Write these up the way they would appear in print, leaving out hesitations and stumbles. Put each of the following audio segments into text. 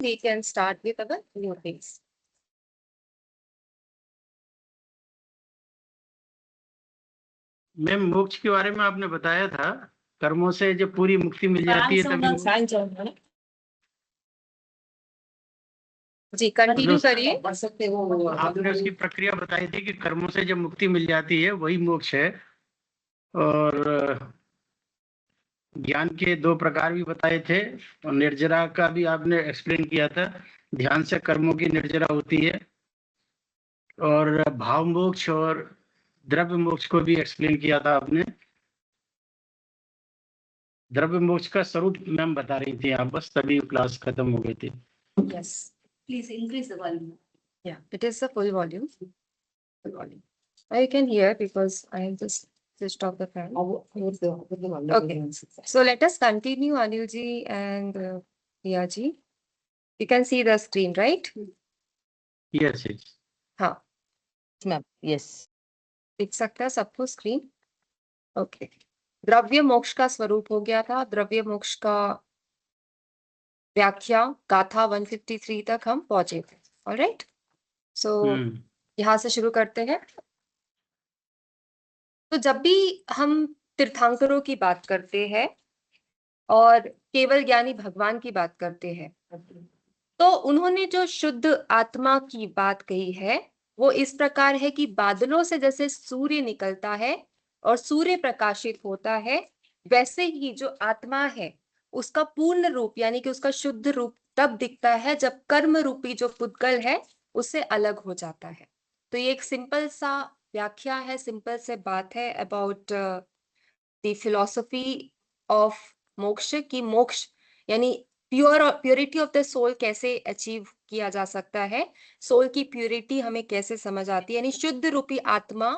we can start with our new things. Ma'am मोक्ष के बारे में आपने बताया था, कर्मों से जब पूरी मुक्ति मिल जाती है तभी जी कंटिन्यू करिए। आपने उसकी प्रक्रिया बताई थी कि कर्मों से जब मुक्ति मिल जाती है वही मोक्ष है। और ज्ञान के दो प्रकार भी बताए थे और निर्जरा का भी आपने एक्सप्लेन किया था। ध्यान से कर्मों की निर्जरा होती है। और भाव मोक्ष और द्रव्य मोक्ष को भी एक्सप्लेन किया था आपने। द्रव्य मोक्ष का स्वरूप मैम बता रही थी आप, बस तभी क्लास खत्म हो गई थी। Yes. Please increase the volume. Yeah, it is the full volume. Full volume. I can hear because I have just switched off the fan. Okay. So let us continue, Anil ji and Priya ji. You can see the screen, right? Yes, yes. हाँ, ma'am yes दिख सकता है सबको screen? Okay. द्रव्य मोक्ष का स्वरूप हो गया था। द्रव्य मोक्ष का व्याख्या गाथा 153 तक हम पहुंचे थे। ऑलराइट, सो यहाँ से शुरू करते हैं। तो जब भी हम तीर्थंकरों की बात करते हैं और केवल ज्ञानी भगवान की बात करते हैं, तो उन्होंने जो शुद्ध आत्मा की बात कही है वो इस प्रकार है कि बादलों से जैसे सूर्य निकलता है और सूर्य प्रकाशित होता है, वैसे ही जो आत्मा है उसका पूर्ण रूप यानी कि उसका शुद्ध रूप तब दिखता है जब कर्म रूपी जो पुद्गल है उससे अलग हो जाता है। तो ये एक सिंपल सा व्याख्या है, सिंपल से बात है अबाउट द फिलॉसफी ऑफ मोक्ष की मोक्ष यानी प्योरिटी ऑफ द सोल कैसे अचीव किया जा सकता है, सोल की प्योरिटी हमें कैसे समझ आती है, यानी शुद्ध रूपी आत्मा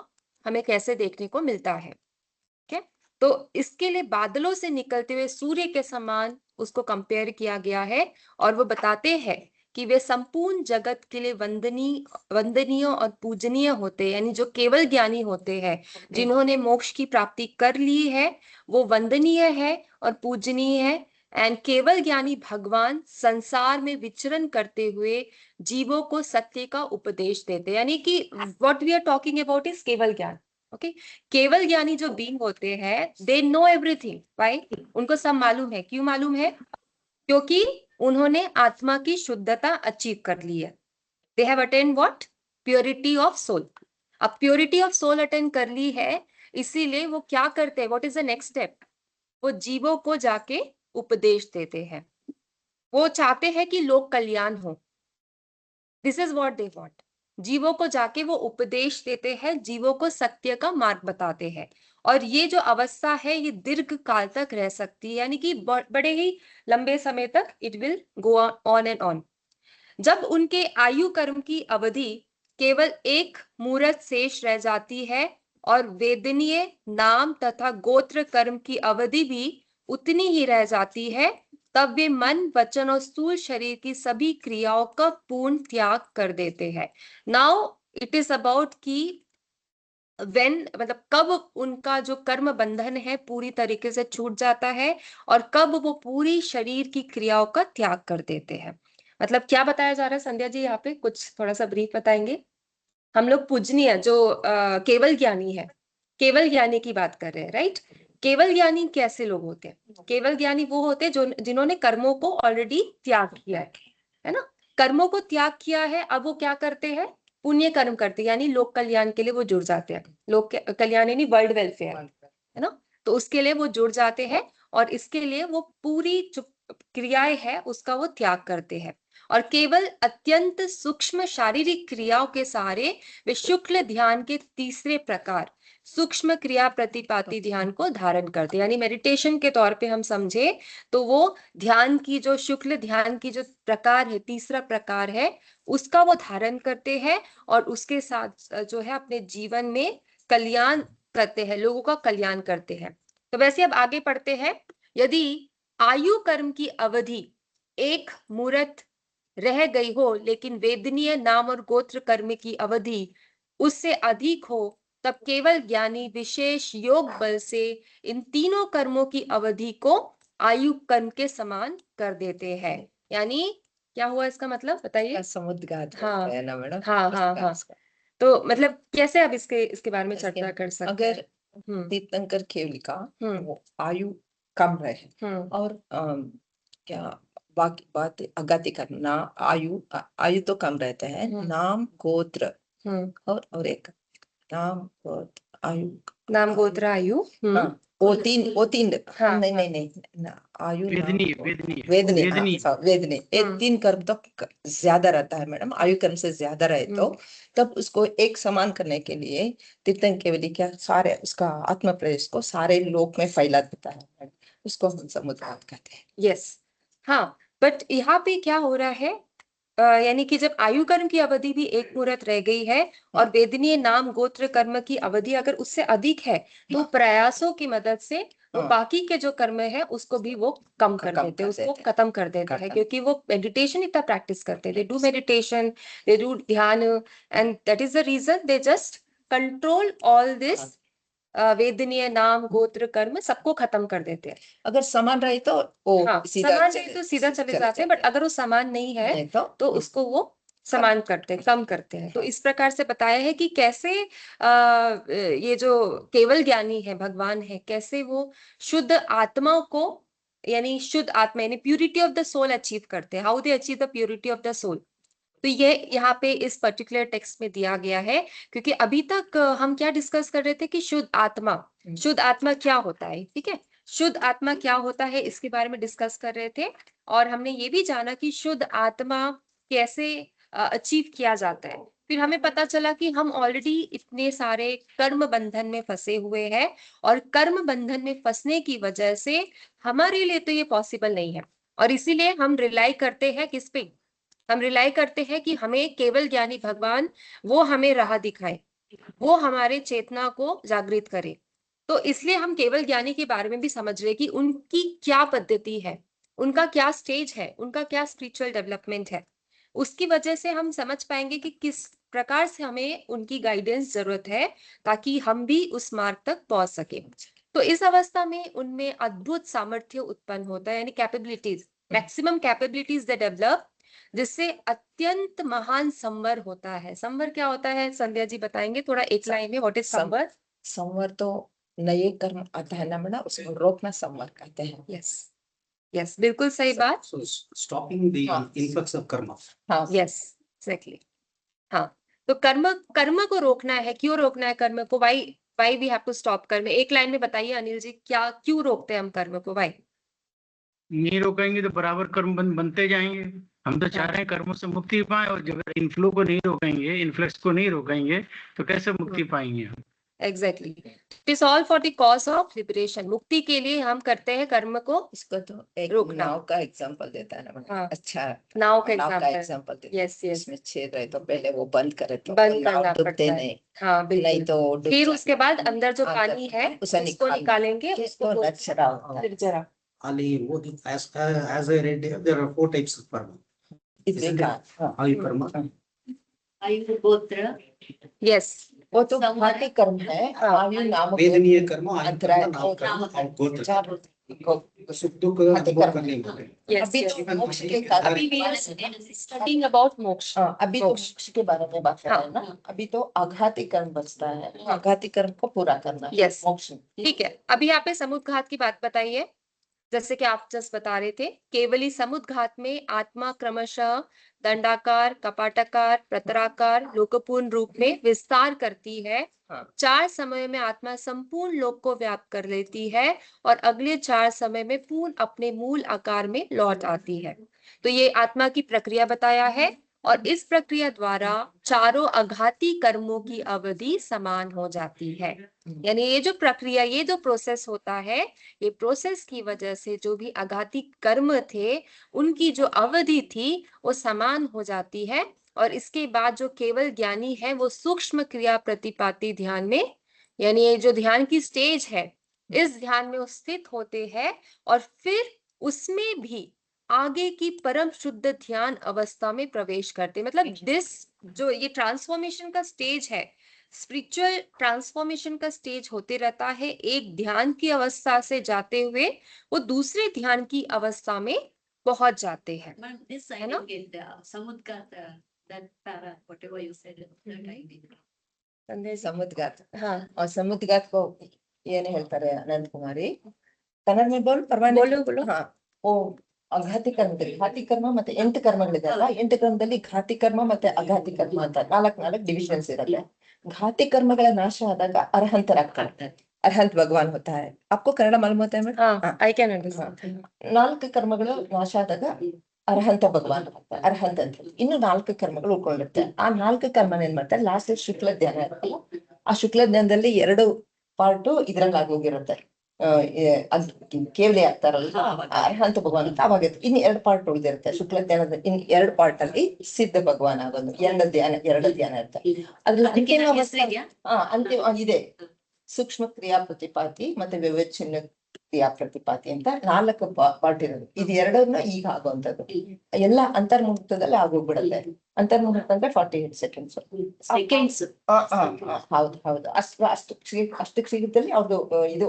हमें कैसे देखने को मिलता है। ठीक है, तो इसके लिए बादलों से निकलते हुए सूर्य के समान उसको कंपेयर किया गया है और वो बताते हैं कि वे संपूर्ण जगत के लिए वंदनीय और पूजनीय होते हैं, यानी जो केवल ज्ञानी होते हैं जिन्होंने मोक्ष की प्राप्ति कर ली है वो वंदनीय है और पूजनीय है। एंड केवल ज्ञानी भगवान संसार में विचरण करते हुए जीवों को सत्य का उपदेश देते हैं, यानी कि what we are talking about is केवल ज्ञान। ओके, केवल ज्ञानी जो बीइंग होते हैं दे नो एवरीथिंग, राइट? उनको सब मालूम है। क्यों मालूम है? क्योंकि उन्होंने आत्मा की शुद्धता अचीव कर ली है। They have attain what? Purity of soul. अब प्योरिटी ऑफ सोल अटेन कर ली है, इसीलिए वो क्या करते हैं? What is the next step? वो जीवों को जाके उपदेश देते हैं। वो चाहते हैं कि लोक कल्याण हो। This is what they want. जीवों को जाके वो उपदेश देते हैं, जीवों को सत्य का मार्ग बताते हैं। और ये जो अवस्था है ये दीर्घ काल तक रह सकती है, यानी कि बड़े ही लंबे समय तक it will go on and on. जब उनके आयु कर्म की अवधि केवल एक मुहूर्त शेष रह जाती है और वेदनीय नाम तथा गोत्र कर्म की अवधि भी उतनी ही रह जाती है, तब वे मन वचन और स्थूल शरीर की सभी क्रियाओं का पूर्ण त्याग कर देते हैं। नाउ इट इज अबाउट कि वेन मतलब कब उनका जो कर्म बंधन है पूरी तरीके से छूट जाता है और कब वो पूरी शरीर की क्रियाओं का त्याग कर देते हैं। मतलब क्या बताया जा रहा है संध्या जी? यहाँ पे कुछ थोड़ा सा ब्रीफ बताएंगे। हम लोग पूजनीय जो केवल ज्ञानी है, केवल ज्ञानी की बात कर रहे हैं, राइट? केवल ज्ञानी कैसे लोग होते हैं? केवल ज्ञानी वो होते हैं जो जिन्होंने कर्मों को ऑलरेडी त्याग किया है ना? कर्मों को त्याग किया है, अब वो क्या करते हैं? पुण्य कर्म करते हैं, यानी लोक कल्याण के लिए वो जुड़ जाते हैं। लोक कल्याण यानी वर्ल्ड वेलफेयर, है ना? तो उसके लिए वो जुड़ जाते हैं और इसके लिए वो पूरी जो क्रियाएं है उसका वो त्याग करते हैं और केवल अत्यंत सूक्ष्म शारीरिक क्रियाओं के सहारे वे शुक्ल ध्यान के तीसरे प्रकार सूक्ष्म क्रिया प्रतिपाती ध्यान को धारण करते हैं। यानी मेडिटेशन के तौर पे हम समझे तो वो ध्यान की जो शुक्ल ध्यान की जो प्रकार है, तीसरा प्रकार है, उसका वो धारण करते हैं और उसके साथ जो है अपने जीवन में कल्याण करते हैं, लोगों का कल्याण करते हैं। तो वैसे अब आगे पढ़ते हैं। यदि आयु कर्म की अवधि एक मुहूर्त रह गई हो लेकिन वेदनीय नाम और गोत्र कर्म की अवधि उससे अधिक हो, तब केवल ज्ञानी विशेष योग बल से इन तीनों कर्मों की अवधि को आयु कर्म के समान कर देते हैं। यानी क्या हुआ इसका मतलब बताइए। समुद्घात हाँ, है ना मैडम। हाँ हाँ हाँ। तो मतलब कैसे आप इसके बारे में चर्चा कर सकते अगर हैं। तीर्थंकर केवली का हम्म। वो आयु कम रहे और क्या बाकी बात अगति करना आयु तो कम रहते हैं, नाम गोत्र और एक नाम गोत्र आयु, नाम गोत्र आयु। हाँ वो तीन हाँ, नहीं नहीं नहीं आयु वेदनी नाम वेदनी वेदनी वेदनी वेदनी ये तीन कर्म तो ज्यादा रहता है मैडम। आयु कर्म से ज्यादा रहे तो तब उसको एक समान करने के लिए तीर्थंकर केवली क्या सारे उसका आत्म प्रवेश को सारे लोक में फैला देता है मैडम। उसको हम समुद्घात कहते हैं। यस, हाँ। बट यहाँ पे क्या हो रहा है, यानी कि जब आयु कर्म की अवधि भी एक मुहूर्त रह गई है और वेदनीय नाम गोत्र कर्म की अवधि अगर उससे अधिक है तो प्रयासों की मदद से वो बाकी के जो कर्म है उसको भी वो कम कर देते हैं, उसको खत्म कर देते हैं, क्योंकि वो मेडिटेशन इतना प्रैक्टिस करते हैं, they do meditation, they do dhyan, and that is the reason they just control all this vedaniya nama gotra कर्म सबको खत्म कर देते हैं। अगर समान रहे तो वो समान रहे तो सीधा चले जाते हैं, बट अगर वो समान नहीं है तो उसको वो समान करते हैं, कम करते हैं। तो इस प्रकार से बताया है कि कैसे ये जो केवल ज्ञानी है, भगवान है, कैसे वो शुद्ध आत्मा को, यानी शुद्ध आत्मा यानी purity of the soul achieve करते हैं, how they achieve the purity of the soul. तो ये यहाँ पे इस पर्टिकुलर टेक्स्ट में दिया गया है, क्योंकि अभी तक हम क्या डिस्कस कर रहे थे कि शुद्ध आत्मा क्या होता है, ठीक है, शुद्ध आत्मा क्या होता है इसके बारे में डिस्कस कर रहे थे। और हमने ये भी जाना कि शुद्ध आत्मा कैसे अचीव किया जाता है। फिर हमें पता चला कि हम ऑलरेडी इतने सारे कर्म बंधन में फंसे हुए हैं और कर्म बंधन में फंसने की वजह से हमारे लिए तो ये पॉसिबल नहीं है, और इसीलिए हम रिलाई करते हैं किस पे, हम रिलाई करते हैं कि हमें केवल ज्ञानी भगवान वो हमें राह दिखाए, वो हमारे चेतना को जागृत करे। तो इसलिए हम केवल ज्ञानी के बारे में भी समझ रहे कि उनकी क्या पद्धति है, उनका क्या स्टेज है, उनका क्या स्पिरिचुअल डेवलपमेंट है। उसकी वजह से हम समझ पाएंगे कि किस प्रकार से हमें उनकी गाइडेंस जरूरत है ताकि हम भी उस मार्ग तक पहुंच सके। तो इस अवस्था में उनमें अद्भुत सामर्थ्य उत्पन्न होता है, यानी capabilities, maximum capabilities they develop, जिससे अत्यंत महान संवर होता है। संवर क्या होता है संध्या जी बताएंगे थोड़ा एक लाइन में, व्हाट इज संवर। संवर तो नए कर्म आता है ना मैडम, उसको रोकना संवर कहते हैं। यस यस, बिल्कुल सही बात। स्टॉपिंग द इन्फ्लक्स ऑफ कर्म। हाँ यस एग्जैक्टली। हाँ, तो कर्म को रोकना है। क्यों रोकना है कर्म को, why we have to stop karma. एक लाइन में बताइए अनिल जी, क्या क्यों रोकते हैं हम कर्म को, वाई। नहीं रोकेंगे तो बराबर कर्म बनते जाएंगे। हम तो चाह रहे हैं कर्मों से मुक्ति पाए, और जब इनफ्लो को नहीं रोकेंगे, इन्फ्लक्स को नहीं रोकेंगे तो कैसे मुक्ति पाएंगे हम। Exactly, it is all for the cause of liberation. मुक्ति के लिए हम करते हैं कर्म को। इसको तो एक रोकना। नाव का एग्जांपल देता है ना मैडम। हाँ, अच्छा, नाव का एग्जांपल देता है। यस यस, इसमें छेद रहे तो पहले वो बंद करे तो बंद नाव करना डूबते पड़ता है। नहीं। हाँ नहीं बिल्कुल, तो डूब फिर जाते। उसके बाद अंदर जो पानी है उसे उसको निकालेंगे, उसको तो नचरा होता है। निर्जरा। Ali, as I read, there are 4 types of karma. Isn't it? Ayu karma. आयु गोत्र यस, वो तो घाती कर्म है। आयु नाम वेदनीय कर्म, आयु अंतराय कर्म, नाम कर्म और गोत्र। चार सुख दुख अनुभव करने वाले। यस अभी यस। तो मोक्ष के अभी we are स्टार्टिंग अबाउट मोक्ष। अभी तो मोक्ष के बारे में बात कर रहे हैं ना। अभी तो आघाती कर्म बचता है, आघाती कर्म को पूरा करना। यस मोक्ष। ठीक है, अभी यहाँ पे समुद्घात की बात बताइए। जैसे कि आप जस्ट बता रहे थे, केवली समुद्घात में आत्मा क्रमशः दंडाकार, कपाटाकार, प्रतराकार, लोकपूर्ण रूप में विस्तार करती है। 4 समय में आत्मा संपूर्ण लोक को व्याप्त कर लेती है और अगले 4 समय में पूर्ण अपने मूल आकार में लौट आती है। तो ये आत्मा की प्रक्रिया बताया है, और इस प्रक्रिया द्वारा चारों अघाती कर्मों की अवधि समान हो जाती है। यानी ये जो प्रक्रिया, ये जो प्रोसेस होता है, ये प्रोसेस की वजह से जो भी अघाती कर्म थे उनकी जो अवधि थी वो समान हो जाती है। और इसके बाद जो केवल ज्ञानी है वो सूक्ष्म क्रिया प्रतिपाती ध्यान में, यानी ये जो ध्यान की स्टेज है, इस ध्यान में वो स्थित होते हैं और फिर उसमें भी आगे की परम शुद्ध ध्यान अवस्था में प्रवेश करते। मतलब दिस जो ये ट्रांसफॉर्मेशन का स्टेज है, स्पिरिचुअल ट्रांसफॉर्मेशन का स्टेज होते रहता है। एक ध्यान की अवस्था से जाते हुए वो दूसरे ध्यान की अवस्था में पहुंच जाते हैं। But this I है ना? didn't get Samudgata, that para, whatever you said, that I did. समुद्रघात हाँ और समुद्रघात को ಏನ್ ಹೇಳ್ತಾರೆ ಅನಂತ್ ಕುಮಾರಿ ಕನ್ನಡ में बोल परवाने बोलो बोलो। हाँ वो ಅಘಾತಿ ಕರ್ಮದಲ್ಲಿ ಘಾತಿ ಕರ್ಮ ಮತ್ತೆ 8 ಕರ್ಮಗಳಿದೆ ಅಲ್ಲ 8 ಕರ್ಮದಲ್ಲಿ ಘಾತಿ ಕರ್ಮ ಮತ್ತೆ ಅಘಾತಿ ಕರ್ಮ ಅಂತ ನಾಲ್ಕು ಡಿವಿಷನ್ಸ್ ಇರುತ್ತೆ घाती कर्मಗಳ ನಾಶ ಆದಾಗ ಅರ್ಹಂತರಾಗ್ತಾರೆ ಅರ್ಹಂತ ಭಗವಾನ್ होता है आपको कन्नड़ मालूम होता है मैडम हाँ आई कैन अंडरस्टैंड। 4 ಕರ್ಮಗಳು ನಾಶ ಆದಾಗ ಅರ್ಹಂತ ಭಗವಾನ್ ಆಗ್ತಾರೆ ಅರ್ಹಂತ ಅಂತ ಇನ್ನು 4 ಕರ್ಮಗಳು ಉಳ್ಕೊಂಡಿರುತ್ತೆ ಆ 4 ಕರ್ಮನ ಏನ್ ಮಾಡ್ತಾರೆ ಲಾಸ್ಟ್ ಶುಕ್ಲ ಧ್ಯಾನ ಇರುತ್ತಲ್ಲ ಆ ಶುಕ್ಲ ಧ್ಯಾನದಲ್ಲಿ 2 ಪಾರ್ಟ್ ಇದ್ರಂಗ್ ಆಗೋಗಿರುತ್ತೆ ಕೇವಲಿ ಆಗ್ತಾರಲ್ಲ ಅರ್ಹಂತ ಭಗವಾನ್ ಅಂತ ಅವಾಗ ಇನ್ನು 2 ಪಾರ್ಟ್ ಉಳಿದಿರುತ್ತೆ ಶುಕ್ಲ ಧ್ಯಾನದ ಇನ್ 2 ಪಾರ್ಟ್ ಅಲ್ಲಿ ಸಿದ್ಧ ಭಗವಾನ್ ಆಗೋದು 2 ಧ್ಯಾನ ಇರುತ್ತೆ ಅದ್ರಲ್ಲಿ ಅಂತಿಮ ಅವಸ್ಥೆ ಅಂತಿಮ ಇದೆ ಸೂಕ್ಷ್ಮ ಕ್ರಿಯಾ ಪ್ರತಿಪಾತಿ ಮತ್ತೆ ವಿವೇಚನ ಕ್ರಿಯಾ ಪ್ರತಿಪಾತಿ ಅಂತ 4 ಪಾರ್ಟ್ ಇರೋದು ಇದು 2 ಈಗ ಆಗುವಂತದ್ದು ಎಲ್ಲ ಅಂತರ್ಮುಹೂರ್ತದಲ್ಲಿ ಆಗೋಗ್ಬಿಡುತ್ತೆ ಅಂತರ್ಮುಹೂರ್ತ ಅಂದ್ರೆ 48 ಸೆಕೆಂಡ್ಸ್ Seconds. ಹೌದು ಅಷ್ಟು ಶೀಘ್ರದಲ್ಲಿ ಅವ್ರದ್ದು ಇದು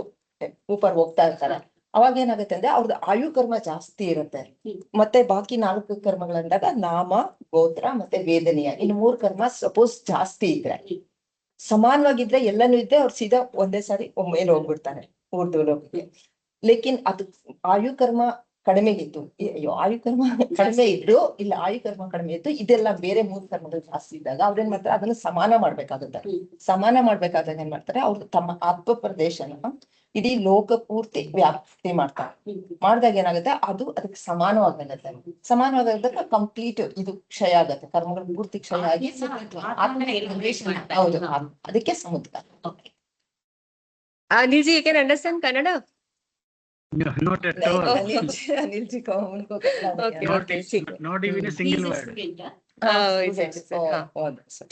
ಊಪರ್ ಹೋಗ್ತಾ ಇರ್ತಾರೆ ಅವಾಗ ಏನಾಗುತ್ತೆ ಅಂದ್ರೆ ಅವ್ರದ್ದು ಆಯು ಕರ್ಮ ಜಾಸ್ತಿ ಇರುತ್ತೆ ಮತ್ತೆ ಬಾಕಿ 4 ಕರ್ಮಗಳಂದಾಗ ನಾಮ ಗೋತ್ರ ಮತ್ತೆ ವೇದನೀಯ ಇನ್ನು 3 ಕರ್ಮ ಸಪೋಸ್ ಜಾಸ್ತಿ ಇದ್ರೆ ಸಮಾನವಾಗಿದ್ರೆ ಎಲ್ಲಾನು ಇದ್ರೆ ಅವ್ರು ಸೀದಾ ಒಂದೇ ಸಾರಿ ಮೇಲೆ ಹೋಗ್ಬಿಡ್ತಾರೆ ಊರ್ಧ್ವಲೋಕಕ್ಕೆ ಲೇಕಿನ್ ಅದು ಆಯು ಕರ್ಮ ಕಡಿಮೆ ಇತ್ತು ಆಯು ಕರ್ಮ ಕಡಿಮೆ ಇದ್ದು ಇಲ್ಲ ಆಯು ಕರ್ಮ ಕಡಿಮೆ ಇತ್ತು ಇದೆಲ್ಲ ಬೇರೆ 3 ಕರ್ಮಗಳು ಜಾಸ್ತಿ ಇದ್ದಾಗ ಅವ್ರೇನ್ ಮಾಡ್ತಾರೆ ಅದನ್ನ ಸಮಾನ ಮಾಡ್ಬೇಕಾಗುತ್ತೆ ಸಮಾನ ಮಾಡ್ಬೇಕಾದಾಗ ಏನ್ ಮಾಡ್ತಾರೆ ಅವ್ರು ತಮ್ಮ ಆತ್ಮ ಪ್ರದೇಶನ ಇಡೀ ಲೋಕ ಪೂರ್ತಿ ವ್ಯಾಪ್ತಿ ಮಾಡ್ತಾರೆ ಮಾಡಿದಾಗ ಏನಾಗುತ್ತೆ ಅದು ಅದಕ್ಕೆ ಸಮಾನವಾಗುತ್ತೆ ಕಂಪ್ಲೀಟ್ ಇದು ಕ್ಷಯ ಆಗುತ್ತೆ ಕರ್ಮಗಳು ಪೂರ್ತಿ ಕ್ಷಯ ಆಗಿ ಹೌದು ಅದಕ್ಕೆ ಸಮುದ್ರ Anil ji, you can understand Kannada? No, not at all. Anil ji को उनको Not even a single word. हाँ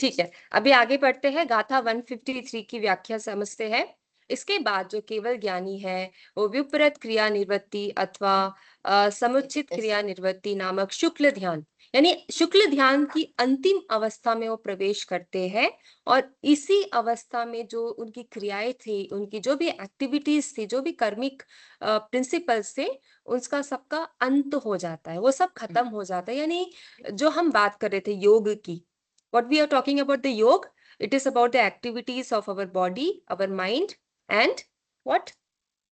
ठीक है, अभी आगे बढ़ते हैं। गाथा 153 की व्याख्या समझते हैं। इसके बाद जो केवल ज्ञानी है वो विपरीत क्रिया निवृत्ति अथवा समुचित क्रिया निवृत्ति नामक शुक्ल ध्यान यानी शुक्ल ध्यान की अंतिम अवस्था में वो प्रवेश करते हैं और इसी अवस्था में जो उनकी क्रियाएं थी, उनकी जो भी एक्टिविटीज थी, जो भी कर्मिक प्रिंसिपल्स थे, उसका सबका अंत हो जाता है, वो सब खत्म हो जाता है। यानी जो हम बात कर रहे थे योग की, what we are talking about the योग, it is about the activities of our body, our mind and what,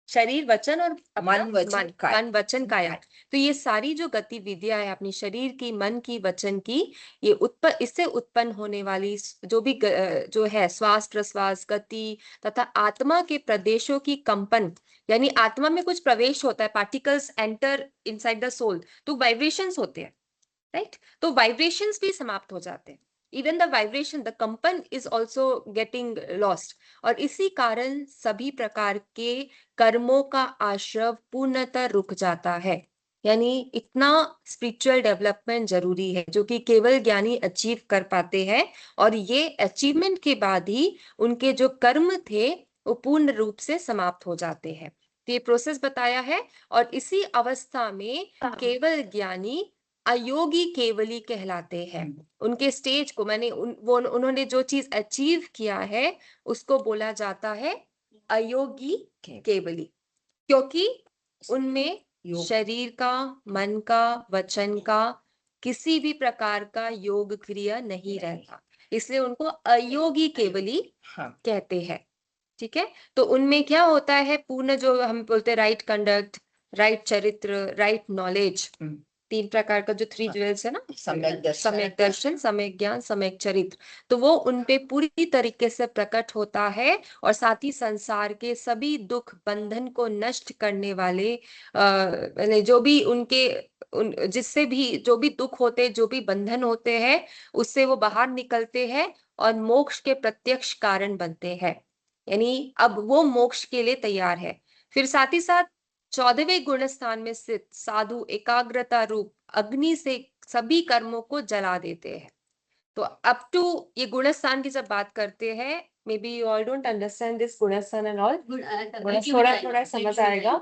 शरीर वचन और मन वचन काया। तो ये सारी जो गतिविधियां है अपनी शरीर की, मन की, वचन की, ये इससे उत्पन्न होने वाली जो भी जो है श्वास प्रश्वास गति तथा आत्मा के प्रदेशों की कंपन, यानी आत्मा में कुछ प्रवेश होता है, particles enter inside the soul, तो वाइब्रेशंस होते हैं, राइट? तो वाइब्रेशंस भी समाप्त हो जाते हैं। इवन द वाइब्रेशन, द कंपन इज ऑल्सो गेटिंग लॉस्ट। और इसी कारण सभी प्रकार के कर्मों का आश्रव पूर्णतः रुक जाता है। यानी इतना स्पिरिचुअल डेवलपमेंट जरूरी है जो कि केवल ज्ञानी अचीव कर पाते हैं, और ये अचीवमेंट के बाद ही उनके जो कर्म थे वो पूर्ण रूप से समाप्त हो जाते हैं। तो ये प्रोसेस बताया है। और इसी अवस्था में केवल ज्ञानी अयोगी केवली कहलाते हैं। उनके स्टेज को उन्होंने जो चीज अचीव किया है उसको बोला जाता है अयोगी केवली, क्योंकि उनमें शरीर का, मन का, वचन का किसी भी प्रकार का योग क्रिया नहीं रहता, इसलिए उनको अयोगी केवली कहते हैं। ठीक है, तो उनमें क्या होता है, पूर्ण जो हम बोलते हैं राइट कंडक्ट, राइट चरित्र, राइट नॉलेज, 3 प्रकार का जो 3 ज्वेल्स है ना, सम्यक दर्शन, सम्यक ज्ञान, सम्यक चरित्र, तो वो उनपे पूरी तरीके से प्रकट होता है। और साथ ही संसार के सभी दुख बंधन को नष्ट करने वाले जो भी उनके जिससे भी जो भी दुख होते, जो भी बंधन होते हैं, उससे वो बाहर निकलते हैं और मोक्ष के प्रत्यक्ष कारण बनते हैं। यानी अब वो मोक्ष के लिए तैयार है। फिर साथ ही साथ 14वें गुण स्थान में स्थित साधु एकाग्रता रूप अग्नि से सभी कर्मों को जला देते हैं। तो अप टू ये गुण स्थान की जब बात करते हैं, may be you all don't understand this गुण स्थान एंड ऑल, थोड़ा समझ आएगा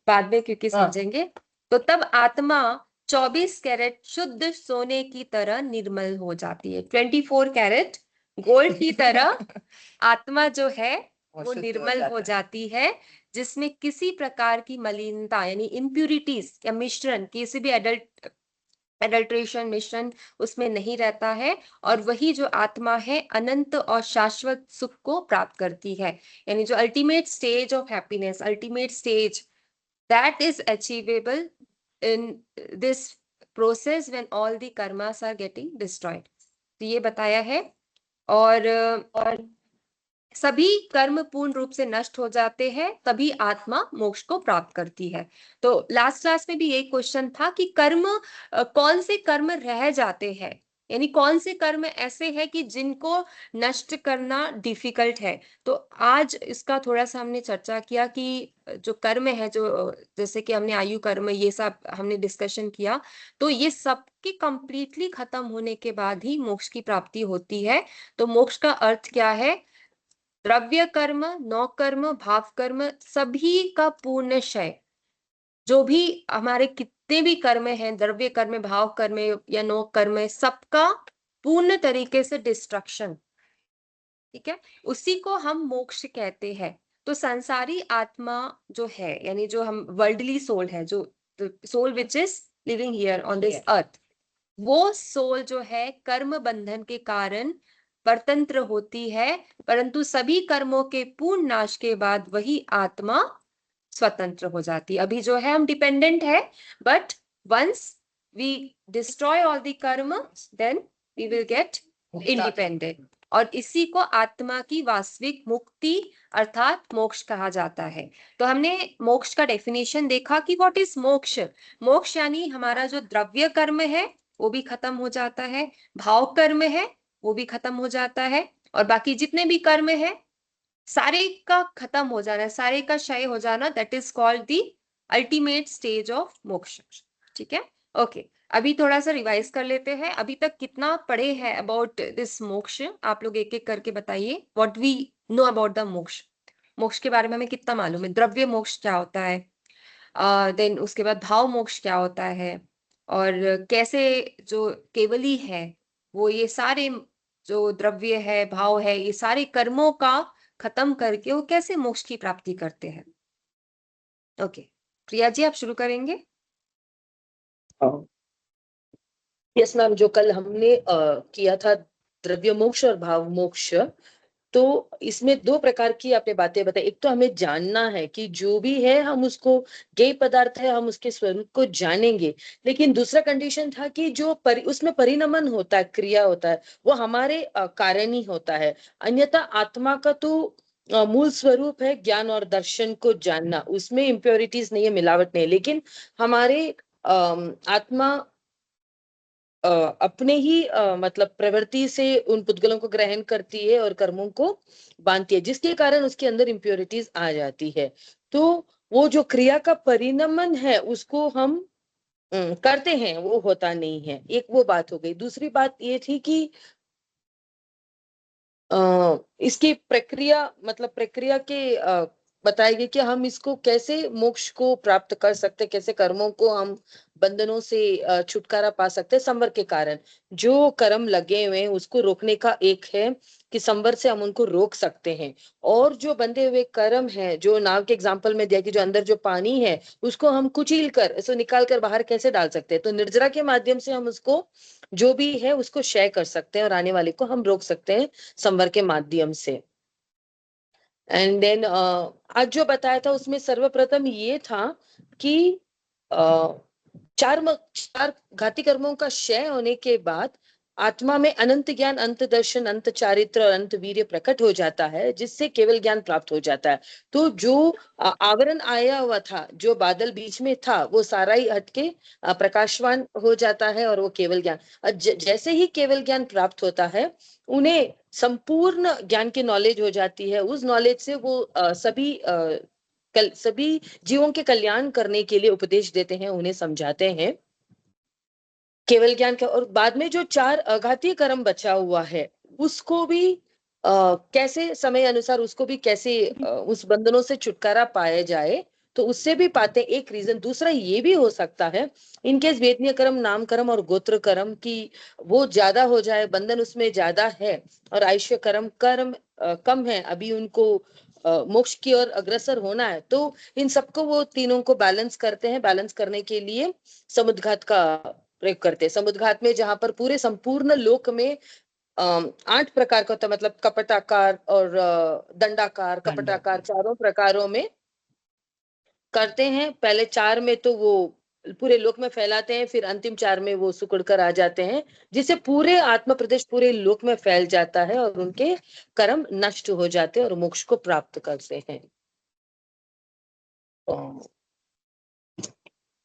बाद में क्योंकि समझेंगे। तो तब आत्मा 24 कैरेट शुद्ध सोने की तरह निर्मल हो जाती है। 24 कैरेट गोल्ड की तरह आत्मा जो है वो शुद्ध निर्मल हो जाता है। जाती है, जिसमें किसी प्रकार की मलिनता यानी इम्प्यूरिटीज या मिश्रण, किसी भी एडल्ट्रेशन मिश्रण उसमें नहीं रहता है, और वही जो आत्मा है अनंत और शाश्वत सुख को प्राप्त करती है। यानी जो ultimate stage of happiness, ultimate stage that is achievable in this process when all the karmas are getting destroyed। तो ये बताया है। और सभी कर्म पूर्ण रूप से नष्ट हो जाते हैं, तभी आत्मा मोक्ष को प्राप्त करती है। तो लास्ट क्लास में भी यही क्वेश्चन था कि कौन से कर्म रह जाते हैं, यानी कौन से कर्म ऐसे हैं कि जिनको नष्ट करना डिफिकल्ट है। तो आज इसका थोड़ा सा हमने चर्चा किया कि जो कर्म है, जो जैसे कि हमने आयु कर्म, ये सब हमने डिस्कशन किया, तो ये सबके कंप्लीटली खत्म होने के बाद ही मोक्ष की प्राप्ति होती है। तो मोक्ष का अर्थ क्या है? द्रव्य कर्म, नौ कर्म, भाव कर्म, सभी का पूर्ण क्षय। जो भी हमारे कितने भी कर्म हैं, द्रव्य कर्म, भाव कर्म या नौ कर्म, सबका पूर्ण तरीके से डिस्ट्रक्शन, ठीक है, उसी को हम मोक्ष कहते हैं। तो संसारी आत्मा जो है, यानी जो हम वर्ल्डली सोल है, जो soul which is living here on this earth, वो सोल जो है कर्म बंधन के कारण परतंत्र होती है, परंतु सभी कर्मों के पूर्ण नाश के बाद वही आत्मा स्वतंत्र हो जाती है। अभी जो है हम डिपेंडेंट है, but once we destroy all the karma, then we will get independent. और इसी को आत्मा की वास्तविक मुक्ति अर्थात मोक्ष कहा जाता है। तो हमने मोक्ष का डेफिनेशन देखा कि व्हाट इज मोक्ष। मोक्ष यानी हमारा जो द्रव्य कर्म है वो भी खत्म हो जाता है, भाव कर्म है वो भी खत्म हो जाता है, और बाकी जितने भी कर्म है सारे का खत्म हो जाना, सारे का क्षय हो जाना, that is called the ultimate stage of मोक्ष। ठीक है, ओके। अभी थोड़ा सा रिवाइज कर लेते हैं, अभी तक कितना पढ़े हैं अबाउट दिस मोक्ष। आप लोग एक एक करके बताइए what we know about the moksha. मोक्ष के बारे में हमें कितना मालूम है? द्रव्य मोक्ष क्या होता है, देन उसके बाद भाव मोक्ष क्या होता है, और कैसे जो केवली है वो ये सारे जो द्रव्य है, भाव है, ये सारे कर्मों का खत्म करके वो कैसे मोक्ष की प्राप्ति करते हैं। ओके, प्रिया जी आप शुरू करेंगे। यस मैम, जो कल हमने किया था द्रव्य मोक्ष और भाव मोक्ष, तो इसमें दो प्रकार की आपने बातें बताई। एक तो हमें जानना है कि जो भी है हम उसको, ज्ञेय पदार्थ है, हम उसके स्वरूप को जानेंगे। लेकिन दूसरा कंडीशन था कि जो उसमें परिणमन होता है, क्रिया होता है, वो हमारे कारण ही होता है। अन्यथा आत्मा का तो मूल स्वरूप है ज्ञान और दर्शन को जानना, उसमें इम्प्योरिटीज नहीं है, मिलावट नहीं है। लेकिन हमारे आत्मा अपने ही मतलब प्रवृत्ति से उन पुद्गलों को ग्रहण करती है और कर्मों को बांधती है, जिसके कारण उसके अंदर इम्प्योरिटीज आ जाती है। तो वो जो क्रिया का परिणमन है उसको हम करते हैं, वो होता नहीं है। एक वो बात हो गई। दूसरी बात ये थी कि इसकी प्रक्रिया, मतलब प्रक्रिया के बताएगी कि हम इसको कैसे मोक्ष को प्राप्त कर सकते, कैसे कर्मों को हम बंधनों से छुटकारा पा सकते हैं संवर के कारण। जो कर्म लगे हुए हैं उसको रोकने का एक है कि संवर से हम उनको रोक सकते हैं, और जो बंधे हुए कर्म है, जो नाव के एग्जांपल में दिया कि जो अंदर जो पानी है उसको हम कुचील कर, इसको निकाल कर बाहर कैसे डाल सकते हैं। तो निर्जरा के माध्यम से हम उसको, जो भी है उसको क्षय कर सकते हैं और आने वाले को हम रोक सकते हैं संवर के माध्यम से। एंड देन आज जो बताया था उसमें सर्वप्रथम ये था कि चार घाती कर्मों का क्षय होने के बाद आत्मा में अनंत ज्ञान, अंत दर्शन, अंत चारित्र और अंत वीर्य प्रकट हो जाता है, जिससे केवल ज्ञान प्राप्त हो जाता है। तो जो आवरण आया हुआ था, जो बादल बीच में था, वो सारा ही हटके प्रकाशवान हो जाता है और वो केवल ज्ञान, जैसे ही केवल ज्ञान प्राप्त होता है उन्हें संपूर्ण ज्ञान की नॉलेज हो जाती है। उस नॉलेज से वो सभी जीवों के कल्याण करने के लिए उपदेश देते हैं, उन्हें समझाते हैं केवल ज्ञान का। और बाद में जो चार अघातीय कर्म बचा हुआ है उसको भी कैसे समय अनुसार उसको भी कैसे उस बंधनों से छुटकारा पाया जाए, तो उससे भी पाते एक रीजन। दूसरा ये भी हो सकता है इनकेस वेदनीय कर्म, नाम कर्म और गोत्र कर्म की वो ज्यादा हो जाए, बंधन उसमें ज्यादा है, और आयुष्य कर्म कम है, अभी उनको मोक्ष की ओर अग्रसर होना है, तो इन सबको वो तीनों को बैलेंस करते हैं। बैलेंस करने के लिए समुद्घात का प्रयोग करते हैं। समुद्घात में जहां पर पूरे संपूर्ण लोक में 8 प्रकार का होता है, मतलब कपटाकार और दंडाकार, कपटाकार, चारों प्रकारों में करते हैं। पहले 4 में तो वो पूरे लोक में फैलाते हैं, फिर अंतिम 4 में वो सिकुड़ कर आ जाते हैं, जिससे पूरे आत्म प्रदेश पूरे लोक में फैल जाता है और उनके कर्म नष्ट हो जाते हैं और मोक्ष को प्राप्त करते हैं।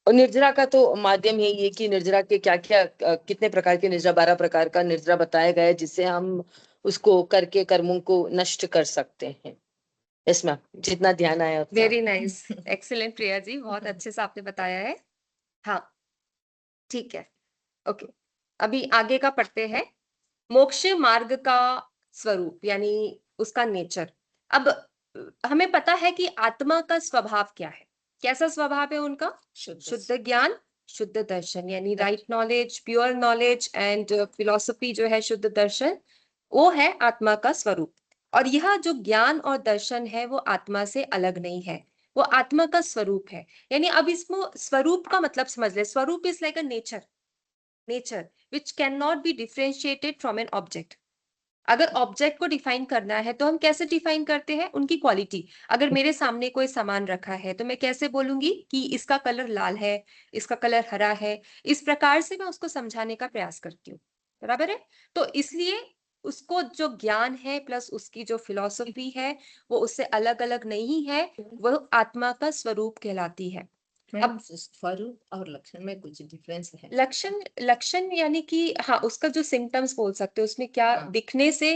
और निर्जरा का तो माध्यम यही है कि निर्जरा के क्या क्या कितने प्रकार के निर्जरा, 12 प्रकार का निर्जरा बताया गया है, जिससे हम उसको करके कर्मों को नष्ट कर सकते हैं। इसमें जितना ध्यान आया उतना। Very nice, excellent Priya ji, बहुत अच्छे से आपने बताया है। हाँ, ठीक है, ओके। अभी आगे का पढ़ते हैं। मोक्ष मार्ग का स्वरूप यानी उसका नेचर। अब हमें पता है कि आत्मा का स्वभाव क्या है। कैसा स्वभाव है उनका? शुद्ध ज्ञान, शुद्ध दर्शन, यानी right knowledge, pure knowledge and philosophy जो है शुद्ध दर्शन, वो है आत्मा का स्वरूप। और यह जो ज्ञान और दर्शन है वो आत्मा से अलग नहीं है, वो आत्मा का स्वरूप है। यानी अब इसमें स्वरूप का मतलब समझ ले। स्वरूप is like a nature which cannot be differentiated from an object। अगर ऑब्जेक्ट को डिफाइन करना है तो हम कैसे डिफाइन करते हैं? उनकी क्वालिटी। अगर मेरे सामने कोई सामान रखा है तो मैं कैसे बोलूंगी कि इसका कलर लाल है, इसका कलर हरा है। इस प्रकार से मैं उसको समझाने का प्रयास करती हूँ, बराबर है। तो इसलिए उसको जो ज्ञान है प्लस उसकी जो फिलॉसफी है वो उससे अलग अलग नहीं है, वो आत्मा का स्वरूप कहलाती है। अब स्वरूप और लक्षण में कुछ डिफरेंस है? लक्षण यानी कि हाँ, उसका जो सिम्टम्स बोल सकते हैं, उसमें क्या हाँ। दिखने से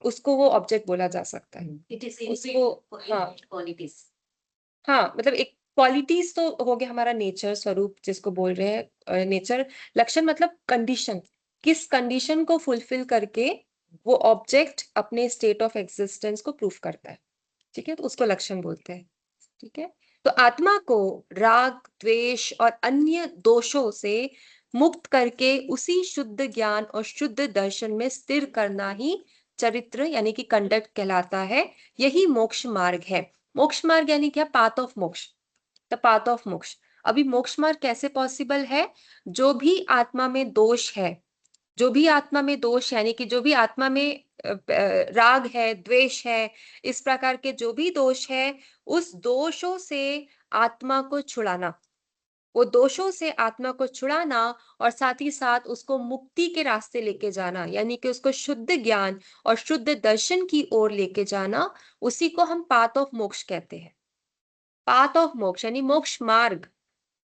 उसको वो ऑब्जेक्ट बोला जा सकता है। It is उसको हाँ qualities. हाँ, मतलब एक क्वालिटीज तो हो गया हमारा नेचर, स्वरूप जिसको बोल रहे हैं नेचर। लक्षण मतलब कंडीशन, किस कंडीशन को फुलफिल करके वो ऑब्जेक्ट अपने स्टेट ऑफ एग्जिस्टेंस को प्रूफ करता है, ठीक है, तो उसको लक्षण बोलते हैं। ठीक है, तो आत्मा को राग, द्वेष और अन्य दोषों से मुक्त करके उसी शुद्ध ज्ञान और शुद्ध दर्शन में स्थिर करना ही चरित्र यानी कि कंडक्ट कहलाता है। यही मोक्ष मार्ग है। मोक्ष मार्ग यानी क्या? पाथ ऑफ मोक्ष, द पाथ ऑफ मोक्ष। अभी मोक्ष मार्ग कैसे पॉसिबल है? जो भी आत्मा में दोष है, जो भी आत्मा में दोष यानी कि जो भी आत्मा में राग है, द्वेष है, इस प्रकार के जो भी दोष है, उस दोषों से आत्मा को छुड़ाना, वो दोषों से आत्मा को छुड़ाना और साथ ही साथ उसको मुक्ति के रास्ते लेके जाना, यानी कि उसको शुद्ध ज्ञान और शुद्ध दर्शन की ओर लेके जाना, उसी को हम पाथ ऑफ मोक्ष कहते हैं। पाथ ऑफ मोक्ष यानी मोक्ष मार्ग।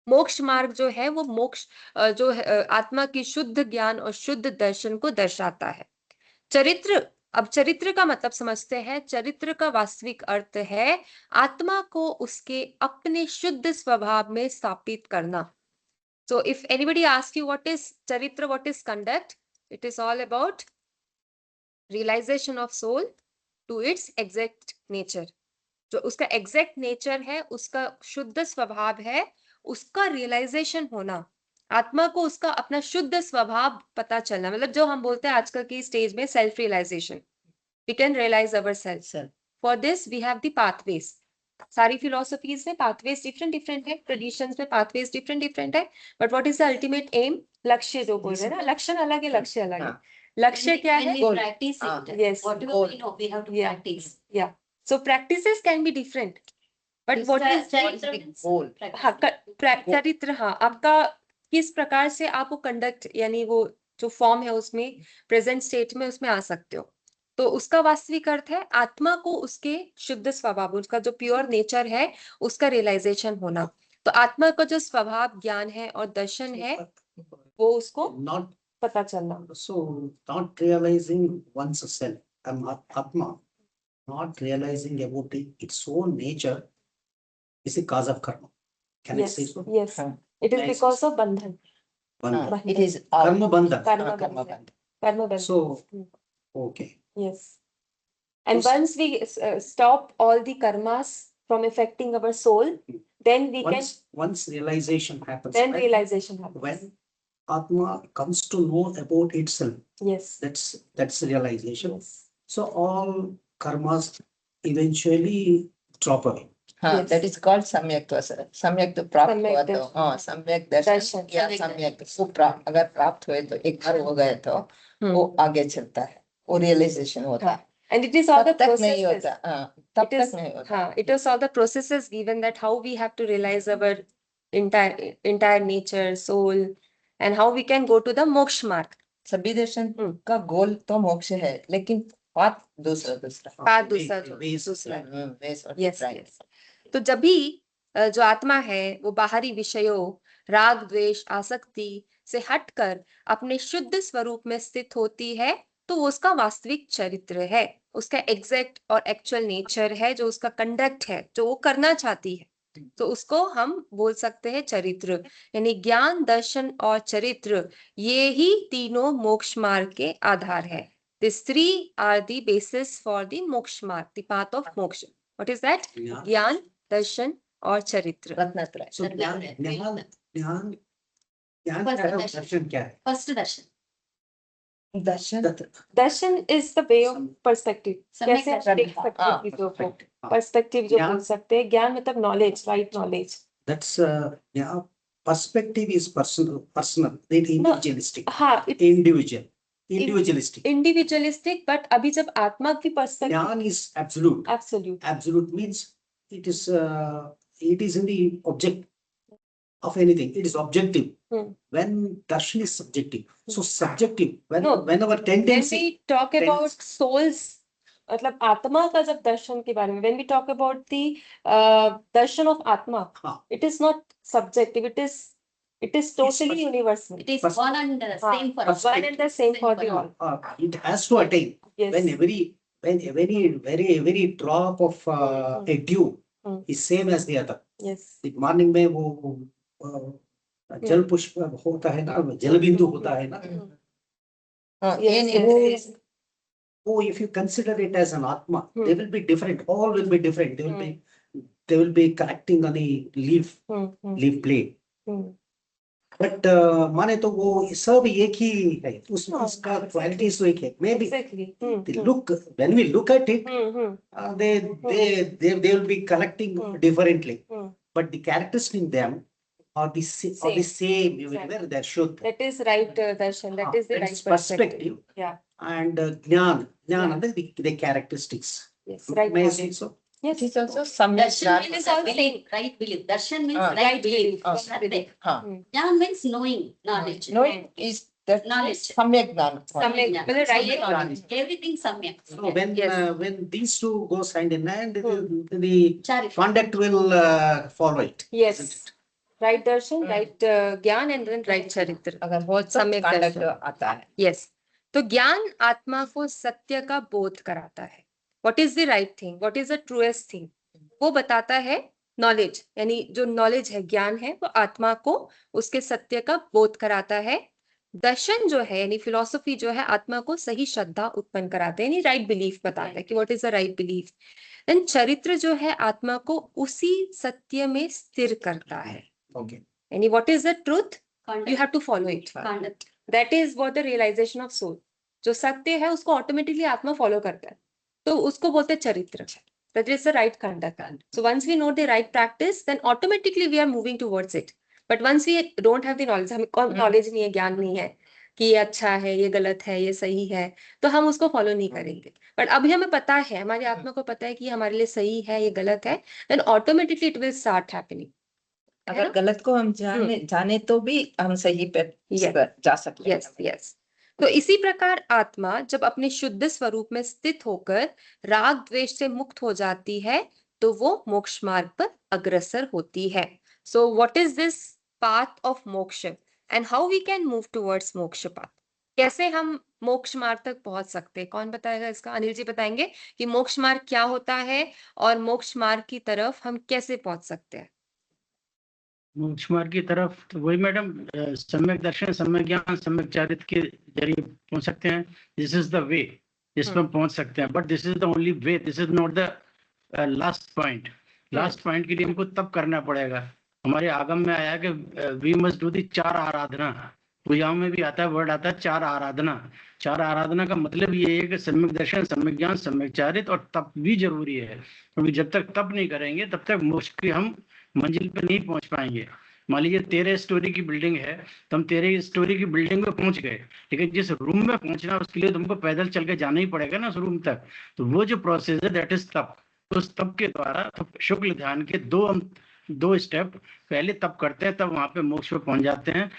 मोक्ष मार्ग जो है वो मोक्ष जो है, आत्मा की शुद्ध ज्ञान और शुद्ध दर्शन को दर्शाता है। चरित्र, अब चरित्र का मतलब समझते हैं। चरित्र का वास्तविक अर्थ है आत्मा को उसके अपने शुद्ध स्वभाव में स्थापित करना। So if anybody asks you what is charitra, what is conduct, it is all about realization of soul to its exact nature। जो उसका एग्जैक्ट नेचर है, उसका शुद्ध स्वभाव है, उसका रियलाइजेशन होना, आत्मा को उसका अपना शुद्ध स्वभाव पता चलना, मतलब जो हम बोलते हैं आजकल की स्टेज में self realisation. We can realise our self. For this we have the pathways. सारी फिलोसफीज में पाथवेज डिफरेंट डिफरेंट है, ट्रेडिशंस में पाथवेज डिफरेंट डिफरेंट है, but what is the ultimate aim? लक्ष्य जो बोल रहे हैं ना, लक्षण अलग है, लक्ष्य अलग है। लक्ष्य क्या है? When we practice it, Yes. whatever we know, we have to Yeah. practice. Yeah. So practices can be different, but what is Charitra means goal? practice. हाँ, चरित्र, हाँ, आपका किस प्रकार से आप वो कंडक्ट यानी वो जो फॉर्म है उसमें प्रेजेंट स्टेट में उसमें आ सकते हो, तो उसका वास्तविक अर्थ है आत्मा को उसके शुद्ध स्वभाव, उसका जो प्योर नेचर है उसका रियलाइजेशन होना। तो आत्मा का जो स्वभाव, ज्ञान है और दर्शन है वो उसको Not पता चलना। so not realizing one's self, Atma, not realizing about its own nature is a cause of karma. Can I Yes, say so? yes, it is Nice. because of bandhan, Bandha. It is Karma bandha. karma karma bandhan, bandhan. karma bandhan. So, okay. Yes. And Yes. once we stop all the karmas from affecting our soul, then we can, Once realization happens, then right? realization happens. When Atma comes to know about itself, Yes. that's realization. Yes. So all karmas eventually drop away. हाँ, Yes. that is called सम्यक दर्शन। सम्यक तो प्राप्त सम्यक हुआ तो दर्शन। हाँ, सम्यक दर्शन दर्शन, या सम्यक सम्यक वो अगर प्राप्त हुए तो एक बार हो गए तो वो आगे चलता है, वो रियलाइजेशन होता हाँ, है। and it is all the तब तक नहीं processes. होता, हाँ, तब It is, तक नहीं होता। हाँ, it is all the processes given that how we have to realize our entire nature, soul, and how we can go to the moksha mark. सभी दर्शन हम्म। का गोल तो मोक्ष है, लेकिन पाथ दूसरा दूसरा। पाथ Way- दूसरा ways- दूसरा है। ways are Yes, different। yes. तो जब भी जो आत्मा है वो बाहरी विषयों, राग द्वेष आसक्ति से हटकर अपने शुद्ध स्वरूप में स्थित होती है तो वो उसका वास्तविक चरित्र है, उसका एग्जैक्ट और एक्चुअल नेचर है, जो उसका कंडक्ट है, जो वो करना चाहती है, तो उसको हम बोल सकते हैं चरित्र। यानी ज्ञान, दर्शन और चरित्र ये ही तीनों मोक्ष मार्ग के आधार है। These three are the basis for the moksha mark, the path of moksha. What is that? Yeah. ज्ञान, दर्शन और चरित्र। रत्नत्रय। So ज्ञान ज्ञान ज्ञान ज्ञान First क्या है, दर्शन। दर्शन क्या है? First Darshan. Darshan Darshan is the way of perspective. सम्यक कैसे दर्शन। आप देख सकते हैं हाँ, चीजों को, हाँ। पर्सपेक्टिव जो ज्ञान- बोल सकते हैं। ज्ञान मतलब knowledge, right knowledge. That's yeah, perspective is personal, not individualistic. हाँ, Individualistic. इंडिविजुअलिस्टिक, बट अभी जब आत्मा की perspective, Jnana is absolute. Absolute, Absolute means it is in the object of anything. It is objective. When darshan is subjective. So subjective. No. When our when tendency. we talk about souls, मतलब आत्मा का जब दर्शन के बारे में, when we talk about the Darshan of आत्मा, हाँ. it is not subjective, it is totally universal. It is First- one and the same for us. One and the same for the all. It has to attain. Yes. When every drop of a dew is same as the other. Yes. The morning में वो जल पुष्प होता है ना, जल बिंदु होता है ना, हाँ, Yes, ये नहीं yes, yes. वो if you consider it as an atma, they will be different. All will be different. They will be connecting on the leaf blade. But माने तो वो सब एक ही है, उसका क्वालिटीज तो एक है. Maybe Exactly. the look, when we look at it, they will be collecting differently. But the characteristics in them are the same. Where they're should. That is right darshan. That is the That right is perspective. Yeah. And jnana and the characteristics. Yes. Right. May I knowledge. say so? Yes. It is also सम्यक Darshan ज्ञान। means all belief, right belief. Darshan means हाँ, right belief. हाँ, That's हाँ, Jnana means knowing, knowledge. knowing is that Knowledge. सम्यक ज्ञान। सम्यक, Jnana. मतलब right Everything- knowledge. Everything samyak. So when these two goes hand in hand, the Charity. conduct will follow it. Yes. isn't it? Right darshan, right ज्ञान and then right चरित्र. अगर हो तो सम्यक conduct दर्शन। आता है। Yes. तो ज्ञान आत्मा को सत्य का बोध कराता है। What is the right thing? What is the truest thing? वो बताता है नॉलेज, यानी जो नॉलेज है, ज्ञान है, वो आत्मा को उसके सत्य का बोध कराता है। दर्शन जो है यानी फिलॉसफी जो है, आत्मा को सही श्रद्धा उत्पन्न कराते हैं, यानी राइट बिलीफ बताता है कि what is the right belief. Then चरित्र जो है आत्मा को उसी सत्य में स्थिर करता है। Okay. यानी what is the truth, you Conduct. Have to follow it. Conduct. That is what the realisation of soul. जो सत्य है उसको ऑटोमेटिकली आत्मा फॉलो करता है, तो उसको बोलते हैं चरित्र। That is the right conduct. So once we know the right practice, then automatically we are moving towards it. But once we don't have the knowledge, हमें नॉलेज नहीं है, ज्ञान नहीं है कि ये अच्छा है, ये गलत है, ये सही है, तो हम उसको फॉलो नहीं करेंगे। बट अभी हमें पता है, हमारी आत्मा को पता है कि ये हमारे लिए सही है, ये गलत है, then automatically it will start happening. अगर गलत को हम जाने तो भी हम सही पे जा सकते हैं। Yes yes. तो इसी प्रकार आत्मा जब अपने शुद्ध स्वरूप में स्थित होकर राग द्वेष से मुक्त हो जाती है तो वो मोक्ष मार्ग पर अग्रसर होती है। So what is this path of moksha and how we can move towards moksha path? कैसे हम मोक्ष मार्ग तक पहुंच सकते हैं? कौन बताएगा इसका? अनिल जी बताएंगे कि मोक्ष मार्ग क्या होता है और मोक्ष मार्ग की तरफ हम कैसे पहुंच सकते हैं। मोक्ष मार्ग की तरफ तो वही मैडम, सम्यक दर्शन, सम्यक ज्ञान, सम्यक चरित्र के जरिए पहुंच सकते हैं। दिस इज द वे जिसमें हम पहुंच सकते हैं, but this is the only way, this is not the last point. Last point के लिए हमको तब करना पड़ेगा। हमारे आगम में आया कि वी मस्ट डू दी 4 आराधना, पूजाओं में भी आता है, वर्ड आता है चार आराधना। चार आराधना का मतलब ये है कि सम्यक दर्शन, सम्यक ज्ञान, सम्यक चारित और तप भी जरूरी है, क्योंकि जब तक तप नहीं करेंगे तब तक मोक्ष की हम मंजिल पर नहीं पहुंच पाएंगे। मान लीजिए 13 स्टोरी की बिल्डिंग है, तो हम 13 स्टोरी की बिल्डिंग में पहुंच गए, लेकिन जिस रूम में पहुंचना उसके लिए तुमको पैदल चल के जाना ही पड़ेगा ना उस रूम तक। तो वो जो प्रोसेस है दैट इज तप। उस तप के द्वारा तो शुक्ल ध्यान के दो स्टेप पहले तप करते हैं, तब वहां पे मोक्ष पे पहुंच जाते हैं।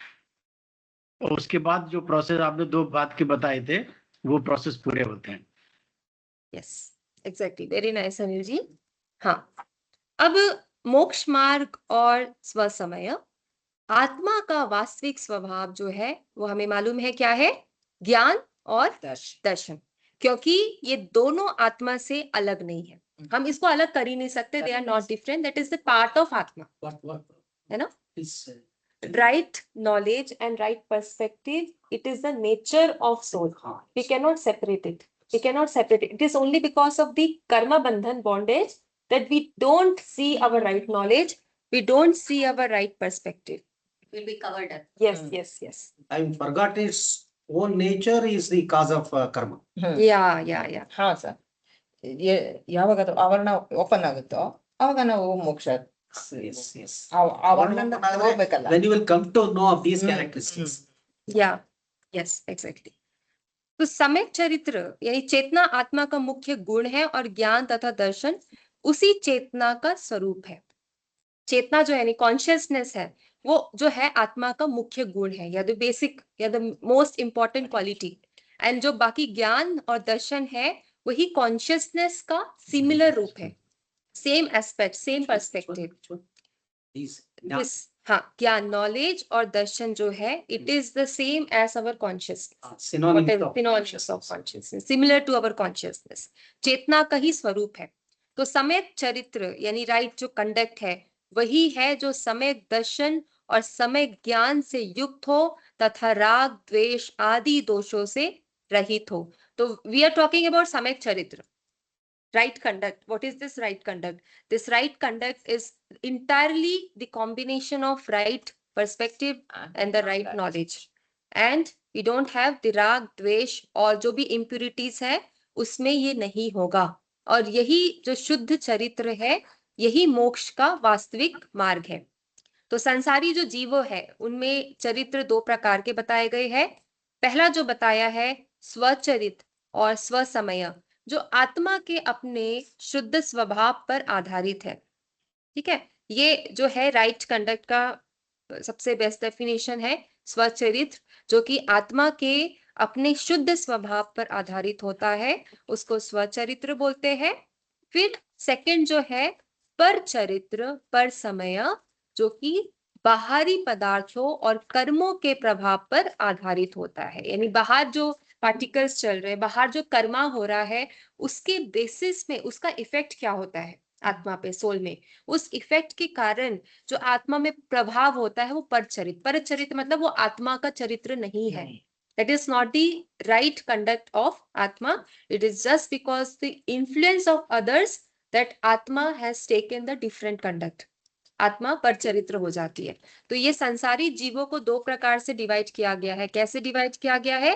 और उसके बाद जो प्रोसेस आपने दो बात के बताए थे वो प्रोसेस पूरे होते हैं। Yes, exactly, very nice Anil ji. हाँ, अब मोक्ष मार्ग और स्वसमय, आत्मा का वास्तविक स्वभाव जो है वो हमें मालूम है क्या है, ज्ञान और दर्शन। क्योंकि ये दोनों आत्मा से अलग नहीं है, हम इसको अलग कर ही नहीं सकते, they are not different, that is the part of atma, है ना। Right knowledge and right perspective, it is the nature of soul. We cannot separate it. We cannot separate it. It is only because of the karma bandhan bondage that we don't see our right knowledge, we don't see our right perspective. Will be covered up. Yes, yes, yes. I forgot its own nature is the cause of karma. Yeah. ಹಾ sir, ಯಾವಾಗ ಅದು ಆವರಣ open ಆಗುತ್ತೋ ಅವಾಗ ನಾವು ಮೋಕ್ಷ Yes, yes. ಆವರಣ ಹೋಗ್ಬೇಕಲ್ಲ. When you will come to know of these characteristics. Yeah, yes, exactly. तो सम्यक चरित्र यानी चेतना आत्मा का मुख्य गुण है और ज्ञान तथा दर्शन उसी चेतना का स्वरूप है। चेतना जो है यानी कॉन्शियसनेस है, वो जो है आत्मा का मुख्य गुण है, या द बेसिक या the most important quality. And जो बाकी ज्ञान और दर्शन है वही कॉन्शियसनेस का सिमिलर रूप है, same aspect, same perspective. These. हाँ, ज्ञान, नॉलेज और दर्शन जो है it is the same as our consciousness, Synonyms of synonyms of consciousness, similar to our consciousness, चेतना का ही स्वरूप है। तो सम्यक चरित्र यानी राइट जो कंडक्ट है वही है जो सम्यक दर्शन और सम्यक ज्ञान से युक्त हो तथा राग द्वेष आदि दोषों से रहित हो। तो वी आर टॉकिंग अबाउट सम्यक चरित्र, right conduct. What is this right conduct? This right conduct is entirely the combination of right perspective and the right knowledge, and we don't have the rag द्वेष और जो भी impurities है उसमें ये नहीं होगा। और यही जो शुद्ध चरित्र है यही मोक्ष का वास्तविक मार्ग है। तो संसारी जो जीवो है उनमें चरित्र दो प्रकार के बताए गए हैं। पहला जो बताया है स्वचरित और स्वसमय, जो आत्मा के अपने शुद्ध स्वभाव पर आधारित है। ठीक है, ये जो है राइट कंडक्ट का सबसे बेस्ट डेफिनेशन है, स्वचरित्र जो कि आत्मा के अपने शुद्ध स्वभाव पर आधारित होता है उसको स्वचरित्र बोलते हैं। फिर सेकंड जो है पर चरित्र पर समय, जो कि बाहरी पदार्थों और कर्मों के प्रभाव पर आधारित होता है, यानी बाहर जो पार्टिकल्स चल रहे हैं, बाहर जो कर्मा हो रहा है उसके बेसिस में उसका इफेक्ट क्या होता है आत्मा पे, सोल में, उस इफेक्ट के कारण जो आत्मा में प्रभाव होता है वो परचरित मतलब वो आत्मा का चरित्र नहीं है। That is not the right conduct of Atma. It is just because the influence of others that Atma has taken the different conduct. आत्मा परचरित्र हो जाती है। तो ये संसारी जीवों को दो प्रकार से डिवाइड किया गया है। कैसे डिवाइड किया गया है?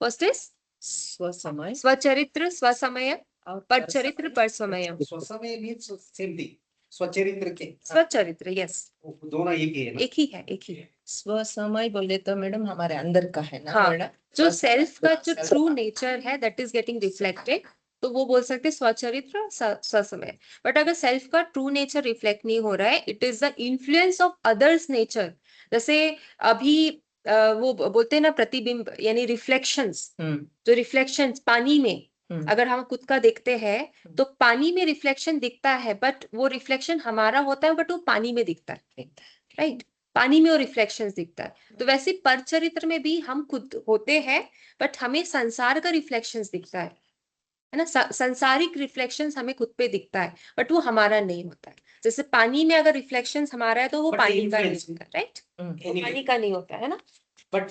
फर्स्ट इज स्वसमय स्वचरित्र स्वसमय, और परचरित्र परसमय। स्वसमय means same thing. स्वचरित्र के स्वचरित्र, यस, दोनों एक ही है ना? एक ही है, एक ही है। स्वसमय बोले तो मैडम हमारे अंदर का है ना हाँ, मैडम, जो सेल्फ का जो ट्रू नेचर है दैट इज गेटिंग रिफ्लेक्टेड, तो वो बोल सकते हैं स्वचरित्र स्वसमय। बट अगर सेल्फ का ट्रू नेचर रिफ्लेक्ट नहीं हो रहा है, it is the influence of others nature. जैसे अभी वो बोलते हैं ना प्रतिबिंब यानी रिफ्लेक्शंस, जो रिफ्लेक्शंस पानी में अगर हम खुद का देखते हैं तो पानी में रिफ्लेक्शन दिखता है, बट वो रिफ्लेक्शन हमारा होता है बट वो पानी में दिखता है, राइट, पानी में वो रिफ्लेक्शंस दिखता है। तो वैसे परचरित्र में भी हम खुद होते हैं बट हमें संसार का रिफ्लेक्शंस दिखता है ना, संसारिक रिफ्लेक्शंस हमें खुद पे दिखता है बट वो हमारा नहीं होता है। जैसे पानी में अगर रिफ्लेक्शंस हमारा है तो वो But पानी का नहीं influence- होता, राइट, Anyway, पानी का नहीं होता है ना। but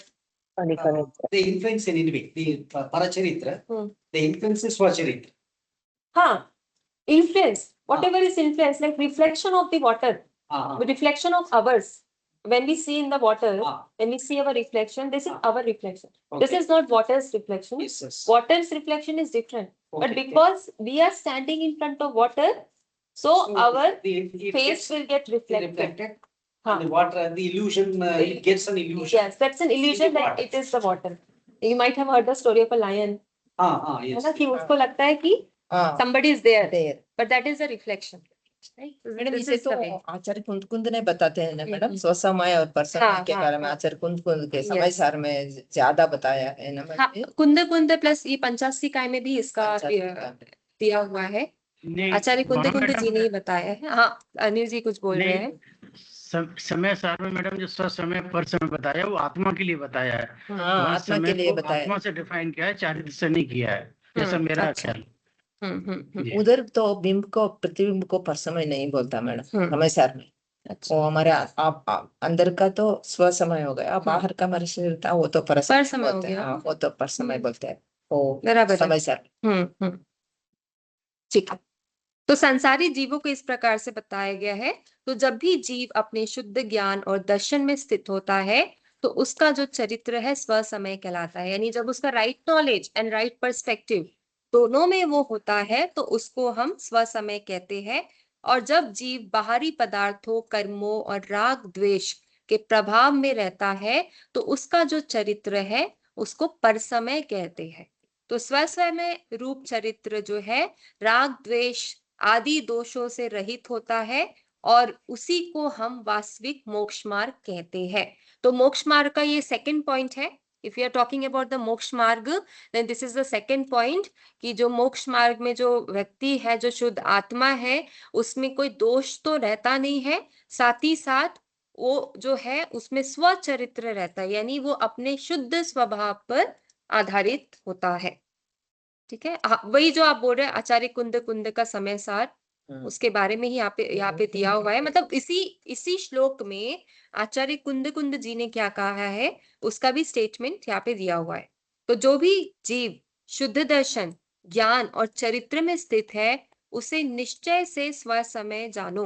the influence in anyway, the paracharitra, the influence is swacharitra. हाँ, influence, whatever is influence, like reflection of the water, reflection of ours, when we see in the water, Ah, when we see our reflection, this is Ah. our reflection. This okay. is not water's reflection. Yes, yes. Water's reflection is different. But Okay. because we are standing in front of water, so our it face gets will get reflected. reflected. Huh. And the water, the illusion, it gets an illusion. Yes, that's an illusion that water. it is the water. You might have heard the story of a lion. है Yes. ना कि उसको लगता है कि हाँ somebody is there, there but that is a reflection. Right? Madam This इसे is तो the way. आचार्य कुंद ने बताते हैं ना मैडम, हम्म। स्वसमय और परसमय हाँ, के हाँ, बारे में हाँ। आचार्य कुंद के समय Yes. सार में ज्यादा बताया है ना हाँ, मैडम। कुंद प्लस ये पंचासी काय में भी इसका दिया हुआ है। नहीं, आचार्य कुंद मैडम, जी ने ही बताया है। हाँ, अनिल जी कुछ बोल रहे हैं। समय सार में मैडम जो स्वसमय पर समय बताया वो आत्मा के लिए बताया है। हाँ वहाँ आत्मा समय के लिए को बताया। आत्मा से डिफाइन किया है, चारित्र से नहीं किया है, ऐसा मेरा अच्छा। ख्याल। हम्म। उधर तो बिंब को प्रतिबिंब को परसमय नहीं बोलता मैडम, समय सार में। अच्छा। वो हमारे आप अंदर का तो स्वसमय हो गया, बाहर का हमारे शरीर था वो तो परसमय परसमय हो बोलते हैं। गया। हाँ, वो तो परसमय बोलते हैं, वो बराबर है। समय सार। ठीक है। तो संसारी जीवों को इस प्रकार से बताया गया है। तो जब भी जीव अपने शुद्ध ज्ञान और दर्शन में स्थित होता है तो उसका जो चरित्र है स्वसमय कहलाता है। यानी जब उसका right knowledge and right perspective दोनों में वो होता है तो उसको हम स्वसमय कहते हैं। और जब जीव बाहरी पदार्थों, कर्मों और राग द्वेष के प्रभाव में रहता है तो उसका जो चरित्र है उसको परसमय कहते हैं। तो स्वसमय रूप चरित्र जो है राग द्वेष आदि दोषों से रहित होता है और उसी को हम वास्तविक मोक्ष मार्ग कहते हैं। तो मोक्ष मार्ग का ये सेकंड पॉइंट है। If you are talking about the moksha marg then this is the second point कि जो मोक्ष मार्ग में जो व्यक्ति है, जो शुद्ध आत्मा है, उसमें कोई दोष तो रहता नहीं है, साथ ही साथ वो जो है उसमें स्वचरित्र रहता है, यानी वो अपने शुद्ध स्वभाव पर आधारित होता है। ठीक है। वही जो आप बोल रहे हैं आचार्य कुंद का समय सार, उसके बारे में ही यहाँ पे दिया हुआ है। मतलब इसी श्लोक में आचार्य कुंद जी ने क्या कहा है उसका भी स्टेटमेंट यहाँ पे दिया हुआ है। तो जो भी जीव शुद्ध दर्शन, ज्ञान और चरित्र में स्थित है उसे निश्चय से स्वसमय जानो,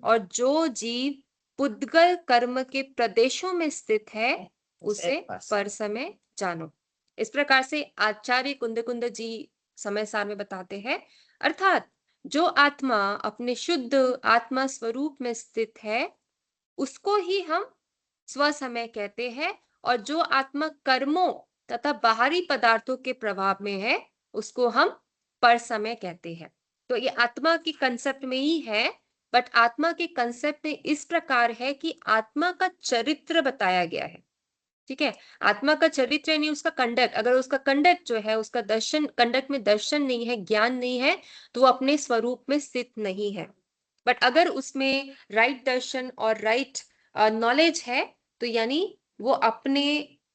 और जो जीव पुद्गल कर्म के प्रदेशों में स्थित है उसे परसमय जानो। इस प्रकार से आचार्य कुंद जी समय सार में बताते हैं। अर्थात जो आत्मा अपने शुद्ध आत्मा स्वरूप में स्थित है उसको ही हम स्वसमय कहते हैं, और जो आत्मा कर्मों तथा बाहरी पदार्थों के प्रभाव में है उसको हम परसमय कहते हैं। तो ये आत्मा की कंसेप्ट में ही है, बट आत्मा के कंसेप्ट में इस प्रकार है कि आत्मा का चरित्र बताया गया है। ठीक है। आत्मा का चरित्र यानी उसका कंडक्ट, अगर उसका कंडक्ट जो है, उसका दर्शन, कंडक्ट में दर्शन नहीं है, ज्ञान नहीं है, तो वो अपने स्वरूप में स्थित नहीं है। बट अगर उसमें राइट दर्शन और राइट नॉलेज है तो यानी वो अपने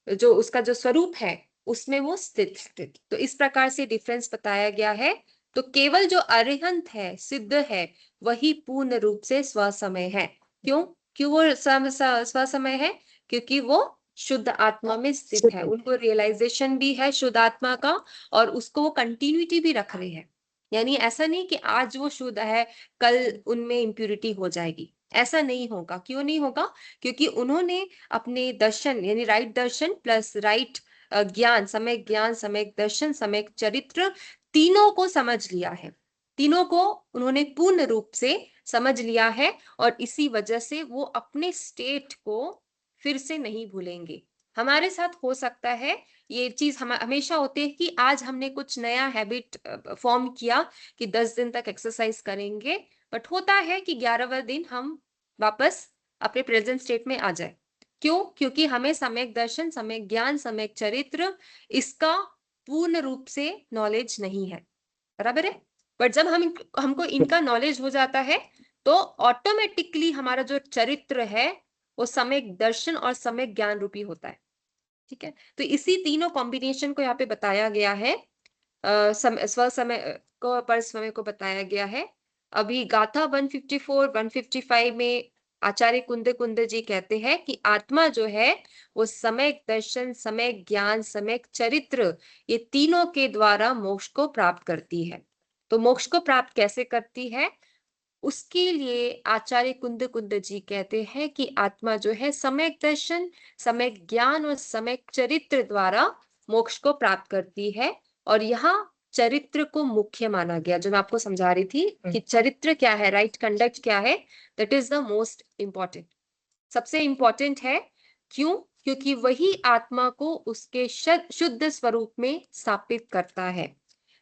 जो उसका जो स्वरूप है उसमें वो स्थित। तो इस प्रकार से डिफरेंस बताया गया है। तो केवल जो अरिहंत है, सिद्ध है, वही पूर्ण रूप से स्वसमय है। क्यों वो स्वसमय है? क्योंकि वो शुद्ध आत्मा में स्थित है, उनको रियलाइजेशन भी है शुद्ध आत्मा का, और उसको वो कंटिन्यूटी भी रख रहे हैं। यानी ऐसा नहीं कि आज वो शुद्ध है कल उनमें इम्प्यूरिटी हो जाएगी, ऐसा नहीं होगा। क्यों नहीं होगा? क्योंकि उन्होंने अपने दर्शन यानी राइट दर्शन प्लस राइट ज्ञान, सम्यक दर्शन, सम्यक चरित्र, तीनों को समझ लिया है। तीनों को उन्होंने पूर्ण रूप से समझ लिया है, और इसी वजह से वो अपने स्टेट को फिर से नहीं भूलेंगे। हमारे साथ हो सकता है ये चीज हमेशा होती है कि आज हमने कुछ नया हैबिट फॉर्म किया कि 10 दिन तक एक्सरसाइज करेंगे, बट होता है कि 11वें दिन हम वापस अपने प्रेजेंट स्टेट में आ जाए। क्यों? क्योंकि हमें सम्यक दर्शन, सम्यक ज्ञान, सम्यक चरित्र, इसका पूर्ण रूप से नॉलेज नहीं है। बराबर है। बट जब हमको इनका नॉलेज हो जाता है तो ऑटोमेटिकली हमारा जो चरित्र है वो सम्यक दर्शन और सम्यक ज्ञान रूपी होता है। ठीक है। तो इसी तीनों कॉम्बिनेशन को यहाँ पे बताया गया है, स्वसमय को परसमय को बताया गया है। अभी गाथा 154 155 में आचार्य कुंद जी कहते हैं कि आत्मा जो है वो सम्यक दर्शन, सम्यक ज्ञान, सम्यक चरित्र, ये तीनों के द्वारा मोक्ष को प्राप्त करती है। तो मोक्ष को प्राप्त कैसे करती है? उसके लिए आचार्य कुंद कुंद जी कहते हैं कि आत्मा जो है सम्यक दर्शन, सम्यक ज्ञान और सम्यक चरित्र द्वारा मोक्ष को प्राप्त करती है। और यहाँ चरित्र को मुख्य माना गया, जो मैं आपको समझा रही थी कि चरित्र क्या है, राइट कंडक्ट क्या है, that is the most important, सबसे इंपॉर्टेंट है। क्यों? क्योंकि वही आत्मा को उसके शुद्ध स्वरूप में स्थापित करता है।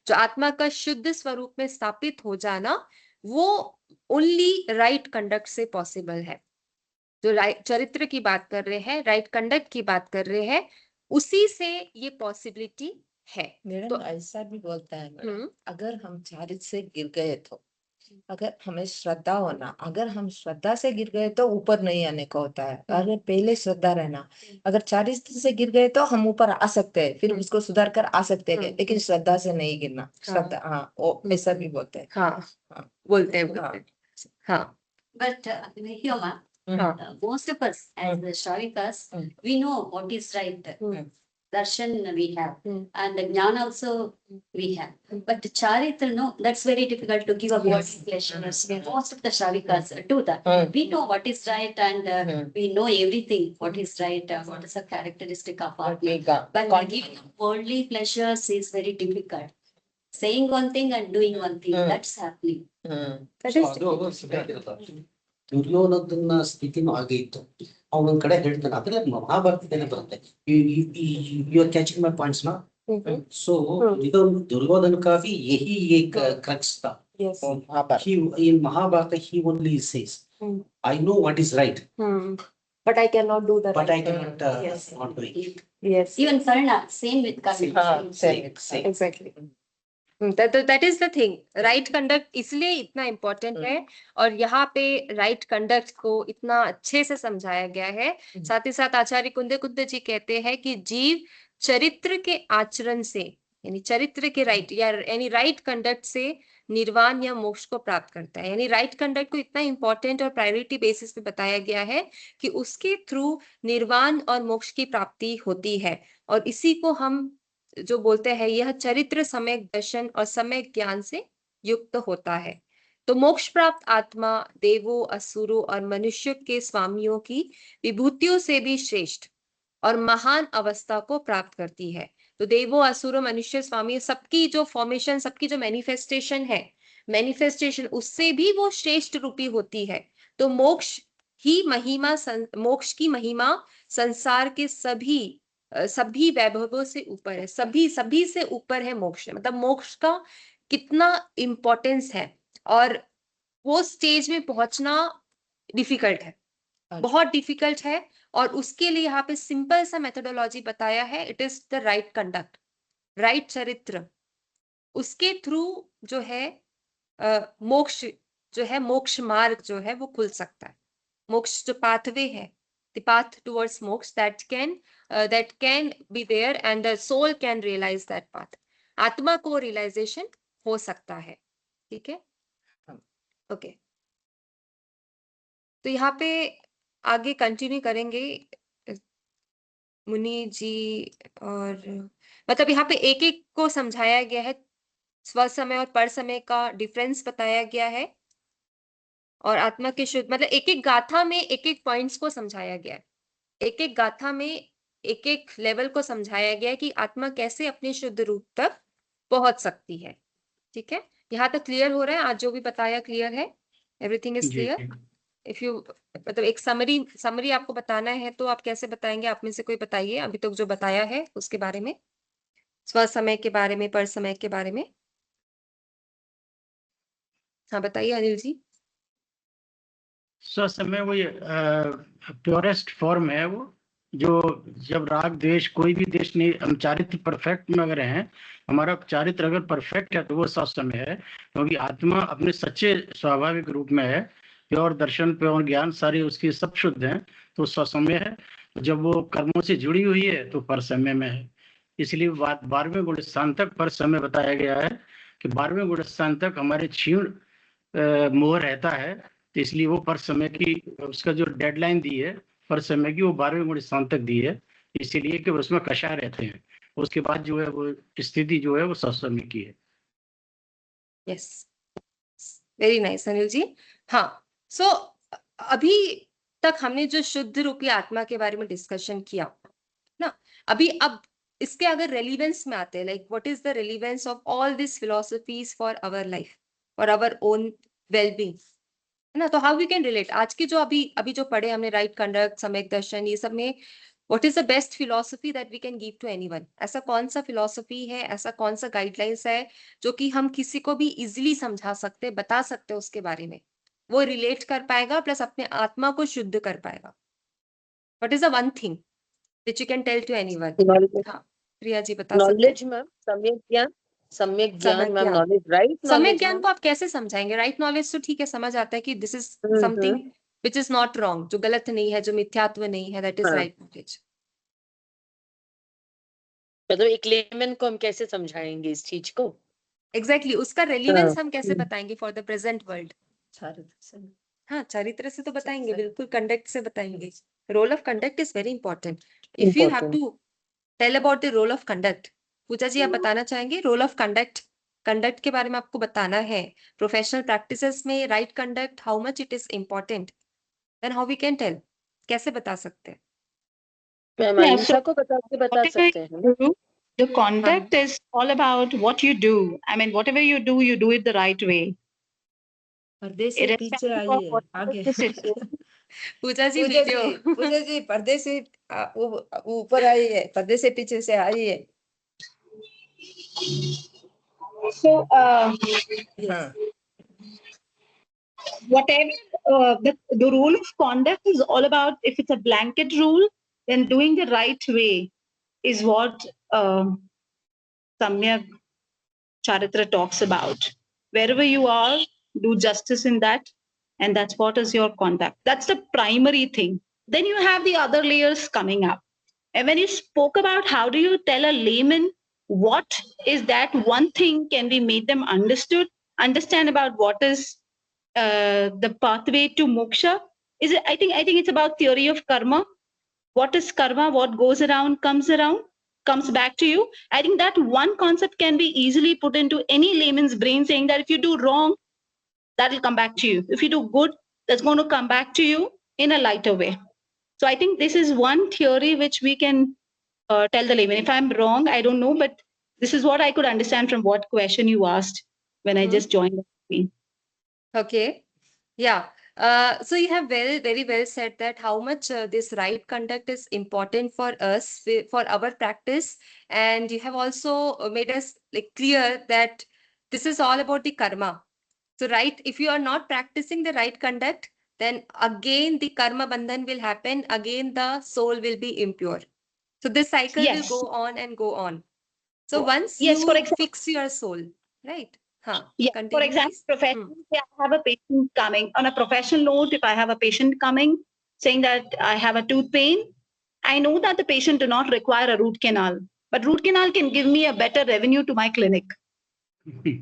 जो आत्मा का शुद्ध स्वरूप में स्थापित हो जाना, वो ओनली राइट कंडक्ट से पॉसिबल है। जो राइट चरित्र की बात कर रहे हैं, राइट कंडक्ट की बात कर रहे हैं, उसी से ये पॉसिबिलिटी है। मैडम ऐसा भी बोलता है मैडम, अगर हम चारित्र से गिर गए तो, अगर हमें श्रद्धा होना, अगर हम श्रद्धा से गिर गए तो ऊपर नहीं आने का होता है, अगर पहले श्रद्धा रहना, अगर चारित्र से गिर गए तो हम ऊपर आ सकते हैं, फिर उसको सुधार कर आ सकते हैं, लेकिन श्रद्धा से नहीं गिरना। श्रद्धा, हाँ, वो ऐसा भी बोलते हैं। हाँ, बोलते हैं। हाँ, But Hyoma, most of us as the Shravikas, we know what is right. Darshan we have, and the Jnana also we have. But Charitra, no, that's very difficult to give up what's pleasures. Most of the Shravikas do that. We know what is right, and we know everything, what is right, what is a characteristic of our But giving up worldly pleasures is very difficult. Saying one thing and doing one thing, that's happening. Duryodhana ಸ್ಥಿತಿನೂ ಹಾಗೆ ಇತ್ತು. ಅವನೊಂದ್ ಕಡೆ ಹೇಳ್ತಾನೆ, ಅದ್ರಲ್ಲಿ ಮಹಾಭಾರತದಲ್ಲಿ ಬರುತ್ತೆ. You are catching my points ನಾ? So ಇದೊಂದು ದುರ್ಯೋಧನ ಕಾಫಿ ಯಹಿ ಏಕ್ ಕ್ರಕ್ಸ್ था. In Mahabharata he only says, I know what is right, but I cannot do that. but I cannot not do it. Yes. Even Karna, same with Karna. Same. Exactly. That is the thing. Right conduct इसलिए इतना important है, और यहाँ पे right conduct को इतना अच्छे से समझाया गया है। साथ ही साथ आचार्य कुंद कुंद जी कहते हैं कि जीव चरित्र के आचरण से, यानी चरित्र के राइट यानी राइट कंडक्ट से निर्वाण या मोक्ष को प्राप्त करता है। यानी राइट कंडक्ट को इतना इंपॉर्टेंट और प्रायोरिटी बेसिस पे बताया गया है कि उसके थ्रू निर्वाण और मोक्ष की प्राप्ति होती है। और इसी को हम जो बोलते हैं, यह चरित्र सम्यक दर्शन और सम्यक ज्ञान से युक्त होता है। तो मोक्ष प्राप्त आत्मा देवों, असुरों और मनुष्य के स्वामियों की विभूतियों से भी श्रेष्ठ और महान अवस्था को प्राप्त करती है। तो देवों, असुरों, मनुष्य, स्वामी, सबकी जो फॉर्मेशन, सबकी जो मैनिफेस्टेशन उससे भी वो श्रेष्ठ रूपी होती है। तो मोक्ष की महिमा संसार के सभी वैभवों से ऊपर है, सभी से ऊपर है मोक्ष। मतलब मोक्ष का कितना इम्पोर्टेंस है, और वो स्टेज में पहुंचना डिफिकल्ट है, बहुत डिफिकल्ट है। और उसके लिए यहाँ पे सिंपल सा मेथोडोलॉजी बताया है, it is the right conduct, right चरित्र। उसके थ्रू जो है मोक्ष मार्ग जो है वो खुल सकता है। मोक्ष जो पाथवे है, the path towards moksha that can be there, and the soul can realize that path. आत्मा को रियलाइजेशन हो सकता है। ठीक है, ओके। तो यहाँ पे आगे कंटिन्यू करेंगे मुनि जी, और मतलब यहाँ पे एक एक को समझाया गया है, स्व समय और पर समय का डिफरेंस बताया गया है, और आत्मा के शुद्ध मतलब एक एक गाथा में एक एक पॉइंट्स को समझाया गया है, एक एक गाथा में एक एक लेवल को समझाया गया है कि आत्मा कैसे अपने शुद्ध रूप तक पहुंच सकती है। ठीक है, यहाँ तक क्लियर हो रहा है? आज जो भी बताया क्लियर है, everything is clear? If you मतलब एक समरी आपको बताना है तो आप कैसे बताएंगे? आप में से कोई बताइए अभी तक जो बताया है उसके बारे में, स्व समय के बारे में, पर समय के बारे में। हाँ बताइए अनिल जी। स्व समय वो प्योरेस्ट फॉर्म है, वो जो जब राग द्वेष कोई भी देश नहीं, हम चारित्र परफेक्ट में अगर हैं, हमारा चारित्र अगर परफेक्ट है तो वो स्व समय है, क्योंकि आत्मा अपने सच्चे स्वाभाविक रूप में है, प्योर दर्शन, प्योर ज्ञान सारी उसकी सब शुद्ध है, तो स्व समय है। जब वो कर्मों से जुड़ी हुई है तो पर समय में है। इसलिए 12वें गुण स्थान तक पर समय बताया गया है कि 12वें गुण स्थान तक हमारे क्षीण मोह रहता है, तो इसलिए वो पर समय की उसका जो डेडलाइन दी है पर समय की, वो 12वें गुण स्थान तक दी है, इसीलिए कि उसमें कषाय रहते हैं। उसके बाद जो है वो स्थिति जो है वो सत्समय की है। Yes, very nice Anil ji. हाँ, सो अभी तक हमने जो शुद्ध रूपी आत्मा के बारे में डिस्कशन किया ना, अभी अब इसके अगर रेलिवेंस में आते हैं, like what is the relevance of all this philosophies for our life, for our own wellbeing, है ना? तो हाउ वी कैन रिलेट आज की जो अभी अभी जो पढ़े हमने, राइट कंडक्ट, सम्यक दर्शन, ये सब में what is the best philosophy that we can give to anyone? ऐसा कौन सा फिलोसफी है, ऐसा कौन सा गाइडलाइंस है जो कि हम किसी को भी इजीली समझा सकते, बता सकते उसके बारे में, वो रिलेट कर पाएगा प्लस अपने आत्मा को शुद्ध कर पाएगा? What is the one thing which you can tell to anyone? हाँ, प्रिया जी बता सकते नॉलेज मैम, सम्यक ज्ञान, सम्यक ज्ञान सम्यक मैम, ज्ञान। नॉलेज, राइट सम्यक नॉलेज ज्ञान मैम। को आप कैसे समझाएंगे? राइट नॉलेज तो ठीक है, समझ आता है कि this is hmm, something which is not wrong, जो गलत नहीं है, जो मिथ्यात्व नहीं है, दैट इज हाँ। Right knowledge. मतलब एक लेमन को हम कैसे समझाएंगे इस चीज को? एग्जैक्टली, उसका रेलिवेंस हम कैसे बताएंगे फॉर द प्रेजेंट वर्ल्ड? हाँ, चरित्र से तो बताएंगे, बिल्कुल, कंडक्ट से बताएंगे। Role of conduct is very important. If you have Important. To tell about the role of conduct, Puja ji आप बताना चाहेंगे रोल ऑफ कंडक्ट? कंडक्ट के बारे में आपको बताना है, प्रोफेशनल प्रैक्टिसेस में right conduct how much it is important, then how we can tell, कैसे बता सकते हैं? मैम Yeah, अहिंसा so को बता whatever सकते हैं ना? you do, the हाँ, conduct is all about what you do. I mean, whatever you do it the right way. पर्दे से पीछे Irrespective of आइए whatever आगे। the situation. Puja ji Puja video. जी, पूजा जी, पर्दे से ऊपर आइए, पर्दे से पीछे से आइए। So, हाँ, whatever the rule of conduct is all about, if it's a blanket rule, then doing the right way is what Samyak Charitra talks about. Wherever you are, do justice in that, and that's what is your conduct. That's the primary thing. Then you have the other layers coming up. And when you spoke about how do you tell a layman what is that one thing can be made them understand about what is the pathway to moksha, is it, I think it's about theory of karma. What is karma? What goes around, comes back to you. I think that one concept can be easily put into any layman's brain, saying that if you do wrong, that will come back to you. If you do good, that's going to come back to you in a lighter way. So I think this is one theory which we can tell the layman. If I'm wrong, I don't know, but this is what I could understand from what question you asked when I just joined the meeting. Okay. Yeah. So you have very well said that how much this right conduct is important for us, for our practice, and you have also made us like clear that this is all about the karma. So right, if you are not practicing the right conduct, then again the karma bandhan will happen. Again the soul will be impure. So this cycle will Yes. go on and go on. So once Yes, for you example. fix your soul, right? Huh. Yeah, for Continue, example, please. professionally, I have a patient coming. On a professional note, if I have a patient coming saying that I have a tooth pain, I know that the patient do not require a root canal, but root canal can give me a better revenue to my clinic.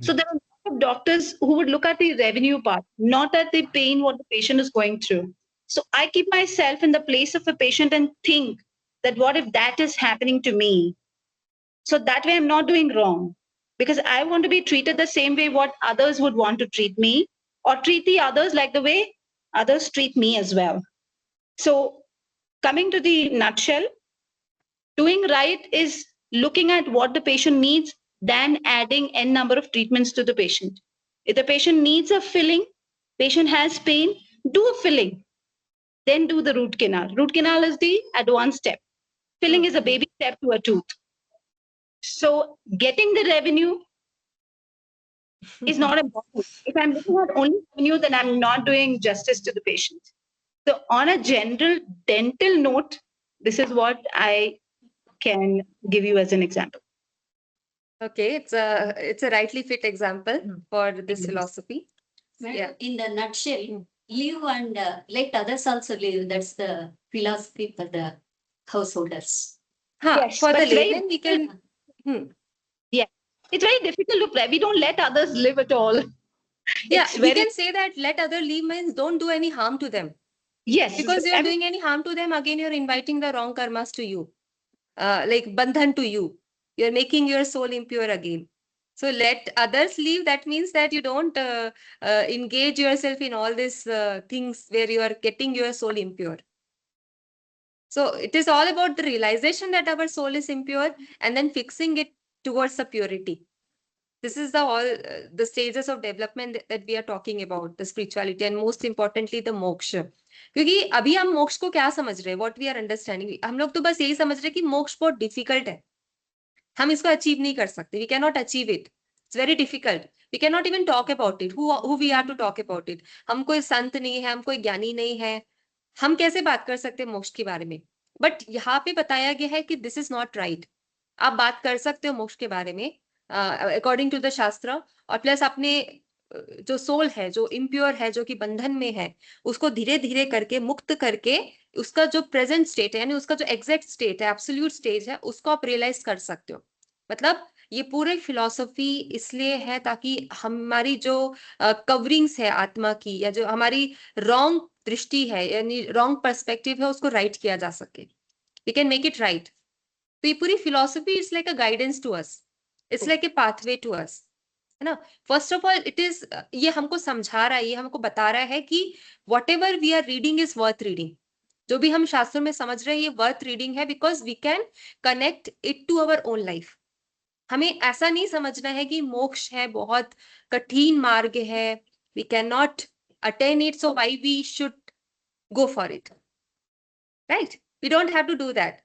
So there are a lot of doctors who would look at the revenue part, not at the pain what the patient is going through. So I keep myself in the place of a patient and think that what if that is happening to me? So that way I'm not doing wrong, because I want to be treated the same way what others would want to treat me, or treat the others like the way others treat me as well. So coming to the nutshell, doing right is looking at what the patient needs, then adding n number of treatments to the patient. If the patient needs a filling, patient has pain, do a filling, then do the root canal. Root canal is the advanced step. Filling is a baby step to a tooth. So getting the revenue is not important. If I'm looking at only revenue, then I'm not doing justice to the patient. So on a general dental note, this is what I can give you as an example. Okay, it's a rightly fit example for this philosophy. Yeah. In the nutshell, live and let others also live. That's the philosophy for the householders. Huh, Yes, for but the it's very- layman, we can. Yeah, it's very difficult to. We don't let others live at all. Yeah, It's we very- can say that let other live means don't do any harm to them. Yes, Because you're I mean, doing any harm to them, again you're inviting the wrong karmas to you. Like bandhan to you. You're making your soul impure again. So let others leave. That means that you don't engage yourself in all these things where you are getting your soul impure. So it is all about the realization that our soul is impure and then fixing it towards the purity. This is the all the stages of development that we are talking about, the spirituality and most importantly the moksha. क्योंकि अभी हम मोक्ष को क्या समझ रहे हैं, what we are understanding, हम लोग तो बस यही समझ रहे हैं कि मोक्ष बहुत डिफिकल्ट है, हम इसको अचीव नहीं कर सकते, we cannot achieve it, it's very difficult, we cannot even talk about it, who we are to talk about it, हम कोई संत नहीं है, हम कोई ज्ञानी नहीं है, हम कैसे बात कर सकते हैं मोक्ष के बारे में. बट यहाँ पे बताया गया है कि दिस इज नॉट राइट. आप बात कर सकते हो मोक्ष के बारे में अकॉर्डिंग टू द शास्त्र, और प्लस अपने जो सोल है, जो इम्प्योर है, जो कि बंधन में है, उसको धीरे धीरे करके मुक्त करके उसका जो प्रेजेंट स्टेट है, यानी उसका जो एग्जैक्ट स्टेट है, एब्सोल्यूट स्टेज है, उसको आप रियलाइज कर सकते हो. मतलब ये पूरे फिलॉसफी इसलिए है ताकि हमारी जो कवरिंग्स है आत्मा की, या जो हमारी रॉन्ग दृष्टि है यानी रॉन्ग पर्सपेक्टिव है, उसको राइट किया जा सके, we can make it right. तो ये पूरी philosophy it's like a guidance to us, it's like a pathway to us, है ना. First of all it is, ये हमको समझा रहा है, ये हमको बता रहा है कि whatever we are reading is worth reading. जो भी हम शास्त्रों में समझ रहे हैं ये वर्थ रीडिंग है, because we can connect it to our own life. हमें ऐसा नहीं समझना है कि मोक्ष है बहुत कठिन मार्ग है, we can not attain it, so why we should go for it, right? We don't have to do that.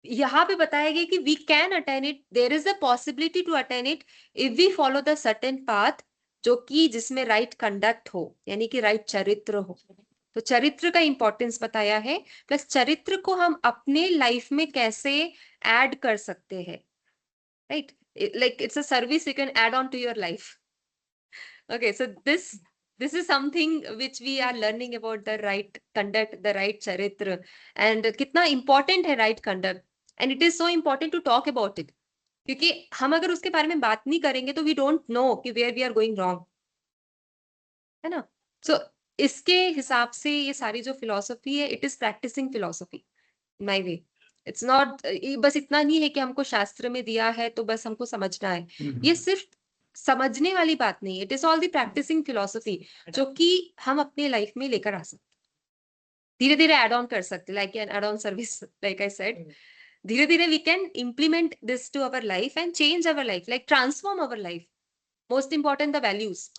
यहाँ पे बताया गया कि we can attain it, there is a possibility to attain it if we follow the certain path, जो कि जिसमें right conduct हो, यानी कि right चरित्र हो. तो चरित्र का इंपॉर्टेंस बताया है, प्लस चरित्र को हम अपने लाइफ में कैसे ऐड कर सकते हैं, right? Like it's a service you can add on to your life. Okay, so this is something which we are learning about the right conduct, the right charitra, and कितना important है right conduct, and it is so important to talk about it, क्योंकि हम अगर उसके बारे में बात नहीं करेंगे तो we don't know कि where we are going wrong, है ना. So इसके हिसाब से ये सारी जो philosophy है, it is practicing philosophy in my way. It's not बस इतना नहीं है कि हमको शास्त्र में दिया है तो बस हमको समझना है, ये सिर्फ समझने वाली बात नहीं, it is all the practising philosophy जो कि हम अपने लाइफ में लेकर आ सकते, धीरे धीरे एड ऑन कर सकते, like an add on service, like I said, धीरे धीरे we can implement this to our life and change our life, like transform our life. Most important the values.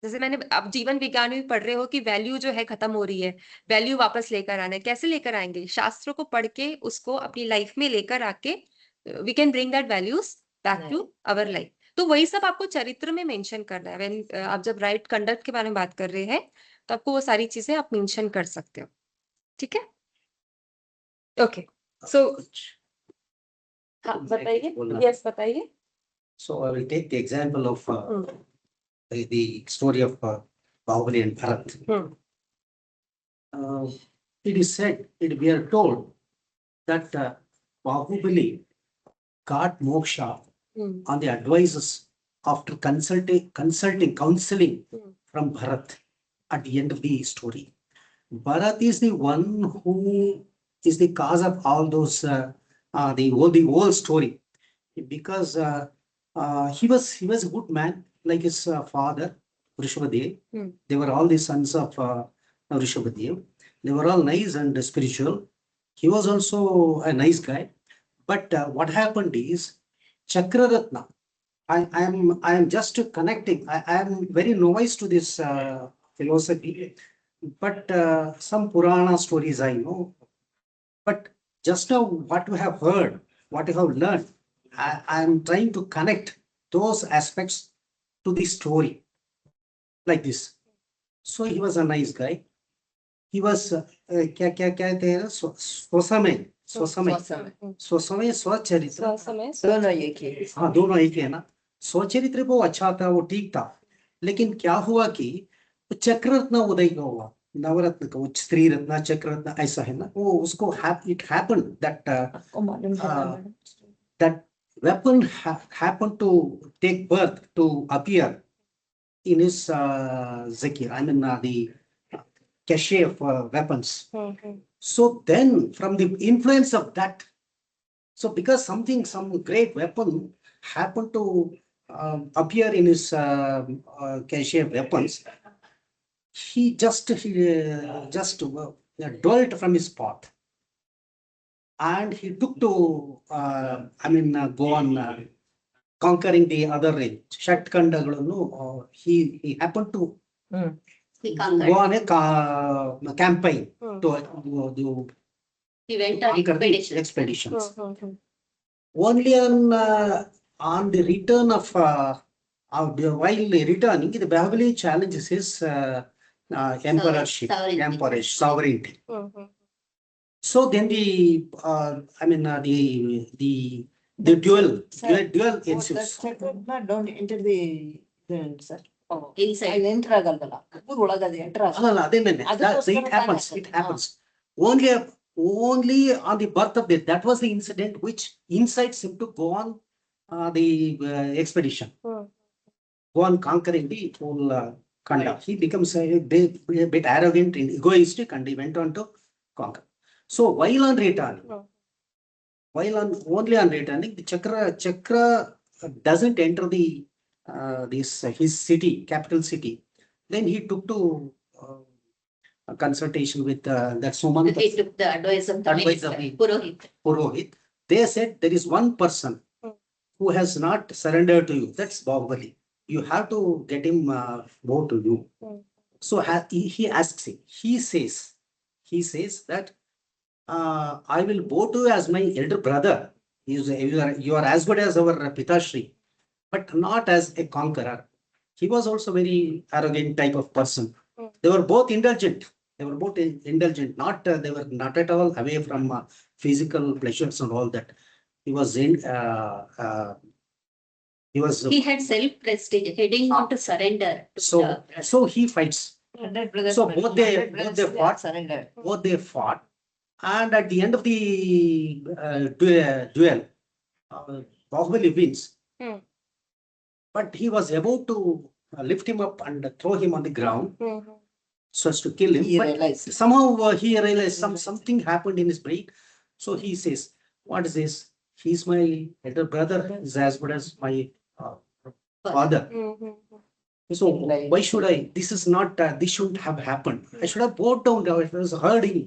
जैसे मैंने, आप जीवन विज्ञान में पढ़ रहे हो कि वैल्यू जो है खत्म हो रही है, वैल्यू वापस लेकर आना है. कैसे लेकर आएंगे? शास्त्रों को पढ़ के उसको अपनी लाइफ में लेकर आके we can bring that values back to our life. तो वही सब आपको चरित्र में मेंशन करना है. व्हेन आप जब राइट कंडक्ट के बारे में बात कर रहे हैं तो आपको वो सारी चीजें आप मेंशन कर सकते हो, ठीक है. ओके, सो हाँ बताइए. यस बताइए. So I will take the example of the story of Bahubali and Bharat. It is said, we are told that Bahubali got moksha on the advices after counseling from Bharat at the end of the story. Bharat is the one who is the cause of all those the whole story, because he was a good man like his father Rishabhadev. They were all the sons of Rishabhadev. They were all nice and spiritual. He was also a nice guy, but what happened is Chakraratna. I am just connecting. I am very novice to this philosophy, but some Purana stories I know. But just now what you have heard, what you have learned, I am trying to connect those aspects to the story like this. So he was a nice guy. He was क्या कहते हैं, स्वसमय स्वचरित्र, दोनों एक ही. हाँ दोनों एक है ना. स्वचरित्र वो अच्छा था, वो ठीक था, लेकिन क्या हुआ कि चक्ररत्न उदय का हुआ, नवरत्न का, वो स्त्री रत्न चक्र रत्न ऐसा है ना, वो उसको it happened that that weapon happened to take birth, to appear in his zakir, I mean the cache of weapons. So then from the influence of that So because some great weapon happened to appear in his cache of weapons, he just dwelt from his path, and he took to go on conquering the other range. Shatkandagalanu, he happened to He go conquered. on a campaign to He went on conquer the expedition. expeditions. Only on the return of while returning, the Bahubali challenges his emperorship, sovereignty. So then the duel ensues. Don't enter the sir. Inside. enter ಆಗಲ್ವಲ್ಲ ಊರ್ ಒಳಗೆ ಅದು enter ಆಗಲ್ಲ. ಅಲ್ಲಲ್ಲ, ಅದೇನೇನೆ. ಅದಕ್ಕೋಸ್ಕರ It happens. ತಾನೇ It happens. Only on the birth of death. That was the incident which incites him to go on the expedition. Go on conquering the whole Kanda. He becomes a bit arrogant and egoistic, and he went on to conquer. So while on returning, only on returning, the Chakra doesn't enter the his city, capital city. Then he took to a consultation with that Sumant. He took the advice of the minister, Purohit. They said there is one person who has not surrendered to you. That's Bahubali. You have to get him bow to you. So he asks him. He says that I will bow to you as my elder brother. You are as good as our Pitashri, but not as a conqueror. He was also very arrogant type of person. They were both indulgent. They were not at all away from physical pleasures and all that. He was He had self-prestige, heading on to surrender. So he fights. 100 brothers. So both they fought. surrender. Both they fought, and at the end of the duel, Bahubali wins. But he was about to lift him up and throw him on the ground so as to kill him. He But realized. somehow he realized something happened in his brain. So he says, "What is this? He's my elder brother. He's as good as my father. So why should I? This is not. This shouldn't have happened. I should have bowed down. I was hurting."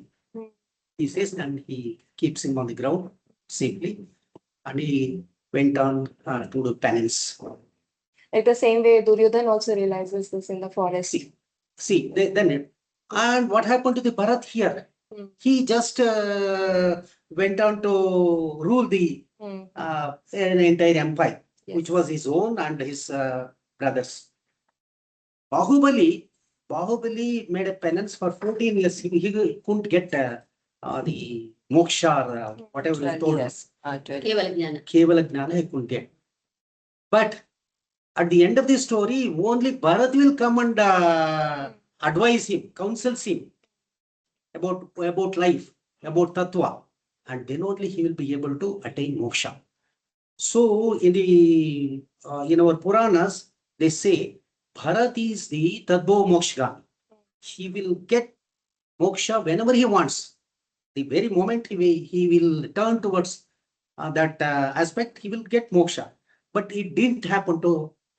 He says, and he keeps him on the ground safely, and he went on to do penance. Like the same way Duryodhan also realizes this in the forest. See, then and what happened to the Bharat here? He just went on to rule the an entire empire, which was his own and his brothers. Bahubali made a penance for 14 years. He couldn't get the moksha or whatever he told us. Kevala Jnana. Kevala Jnana he couldn't get. But at the end of the story, only Bharat will come and advise him, counsels him about life, about tattva, and then only he will be able to attain moksha. So in our Puranas, they say Bharat is the Tadbho Mokshagami. He will get moksha whenever he wants. The very moment he will turn towards that aspect, he will get moksha. But it didn't happen to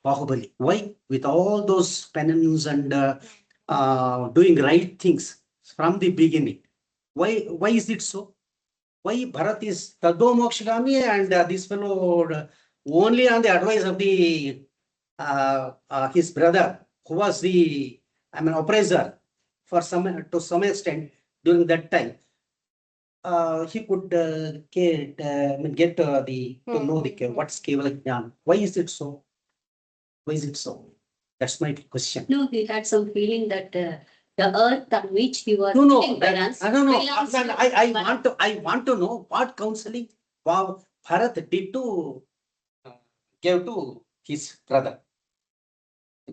Bahubali. Why? With all those penance and doing right things from the beginning. Why is it so? Why Bharat is Tadbho Mokshagami and this fellow only on the advice of the his brother, who was the oppressor to some extent during that time. He could get to know what's Kevala Jnana. Why is it so? That's my question. No, he had some feeling that the earth on which he was No. giving balance I don't know. belongs to I want to know what counseling Bharat did to give to his brother.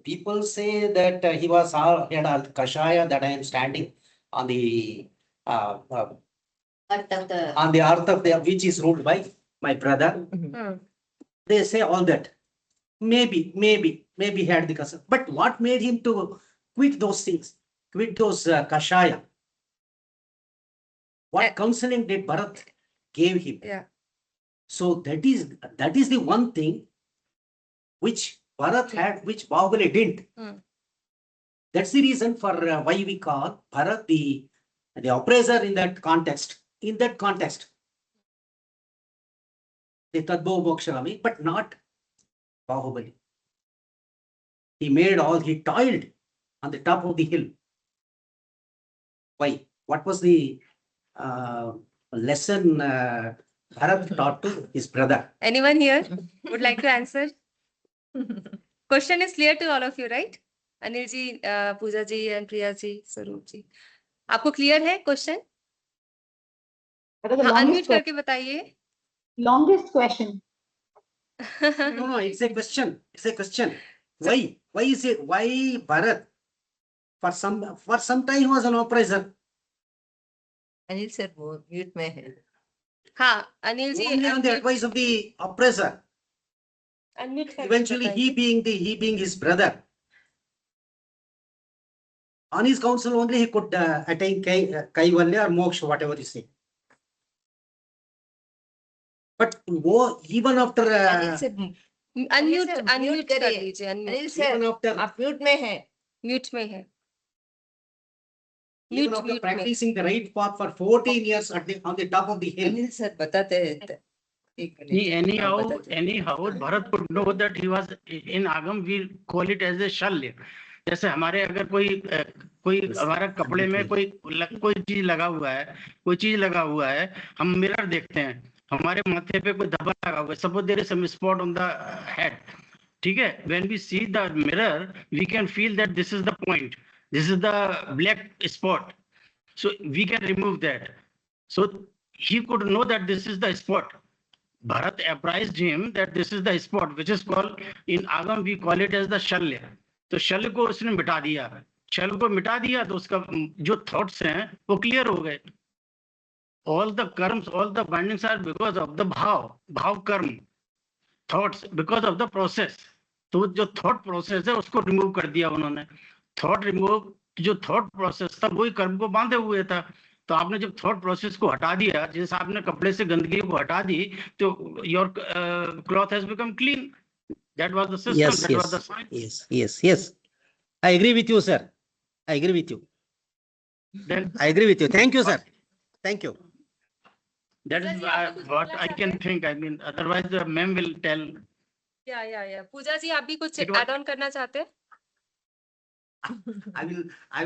People say that he had a kashaya, that I am standing on the earth of the. on the earth of which is ruled by my brother. They say all that. Maybe he had the kashaya. But what made him to quit those things? Quit those kashaya? What counseling did Bharat gave him? Yeah. So that is the one thing which Bharat had, which Bahubali didn't. That's the reason for why we call Bharat the oppressor in that context. In that context, the Tadbho Mokshami, but not Bahubali. He toiled on the top of the hill. Why? What was the lesson Bharat taught to his brother? Anyone here would like to answer? Question is clear to all of you, right? Anil ji, Pooja ji, and Priya ji, Sarup ji. आपको clear है question? Unmute करके बताइए. Longest question. No, it's a question. It's a question. Why? Why is it? Why Bharat? For some time he was an oppressor. Anil sir वो mute में है. हाँ, Anil ji. Only on the advice of the oppressor. Unmute करके Eventually, बताइए. he being his brother. On his counsel only he could attain Kaivalya or Moksha, whatever you say. But even after Anil sir unmute कर करिए. लीजिए. Anil unmute sir after आप mute में हैं. Mute में है. even after practicing the right path for 14 years on the top of the hill. Anil sir बताते हैं. Anyhow, Bharat could know that he was in Agam. We call it as a shalya. जैसे हमारे अगर कोई हमारा कपड़े में कोई चीज लगा हुआ है, हम मिरर देखते हैं, हमारे माथे पे कोई धब्बा लगा हुआ है, suppose there is some spot on the head, ठीक है? When we see the mirror, we can feel that this is the point, this is the black spot, so we can remove that. So he could know that this is the spot. Bharat apprised him that this is the spot, which is called in Agam we call it as the shalya. तो शल्य को उसने मिटा दिया. शल्य को मिटा दिया तो उसका जो थॉट्स हैं वो क्लियर हो गए. All the karms, all the bindings are because of the bhav karm, thoughts, because of the process. तो जो थॉट प्रोसेस है उसको रिमूव कर दिया उन्होंने. थॉट रिमूव, जो थॉट प्रोसेस था वही कर्म को बांधे हुए था. तो आपने जब थॉट प्रोसेस को हटा दिया, जैसे आपने कपड़े से गंदगी को हटा दी, तो your cloth has become clean. That was the system. Yes, that was the science. yes. I agree with you, sir. I agree with you. Then I agree with you. Thank you, sir. Thank you. that is what I can think. I mean, otherwise the ma'am will tell. या पूजा जी आप भी कुछ It was- add on करना चाहते हैं? I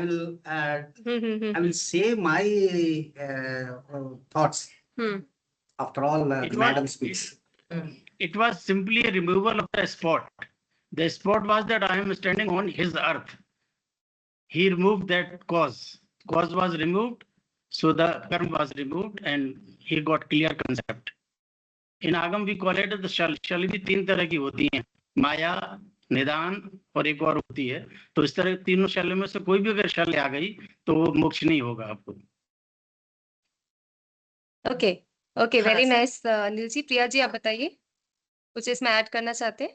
will say my thoughts after all It was- madam speaks. It was simply a removal of the spot. The spot was that I am standing on his earth. He removed that cause. Cause was removed, so the karma was removed, and he got clear concept. In Agam we call it the shal. Shal भी तीन तरह की होती हैं, माया, निदान और एक और होती है. तो इस तरह तीनों शल में से कोई भी अगर शल आ गई तो वो मोक्ष नहीं होगा आपको. ओके, वेरी हाँ, नाइस अनिल जी. प्रिया जी आप बताइए, कुछ इसमें ऐड करना चाहते हैं?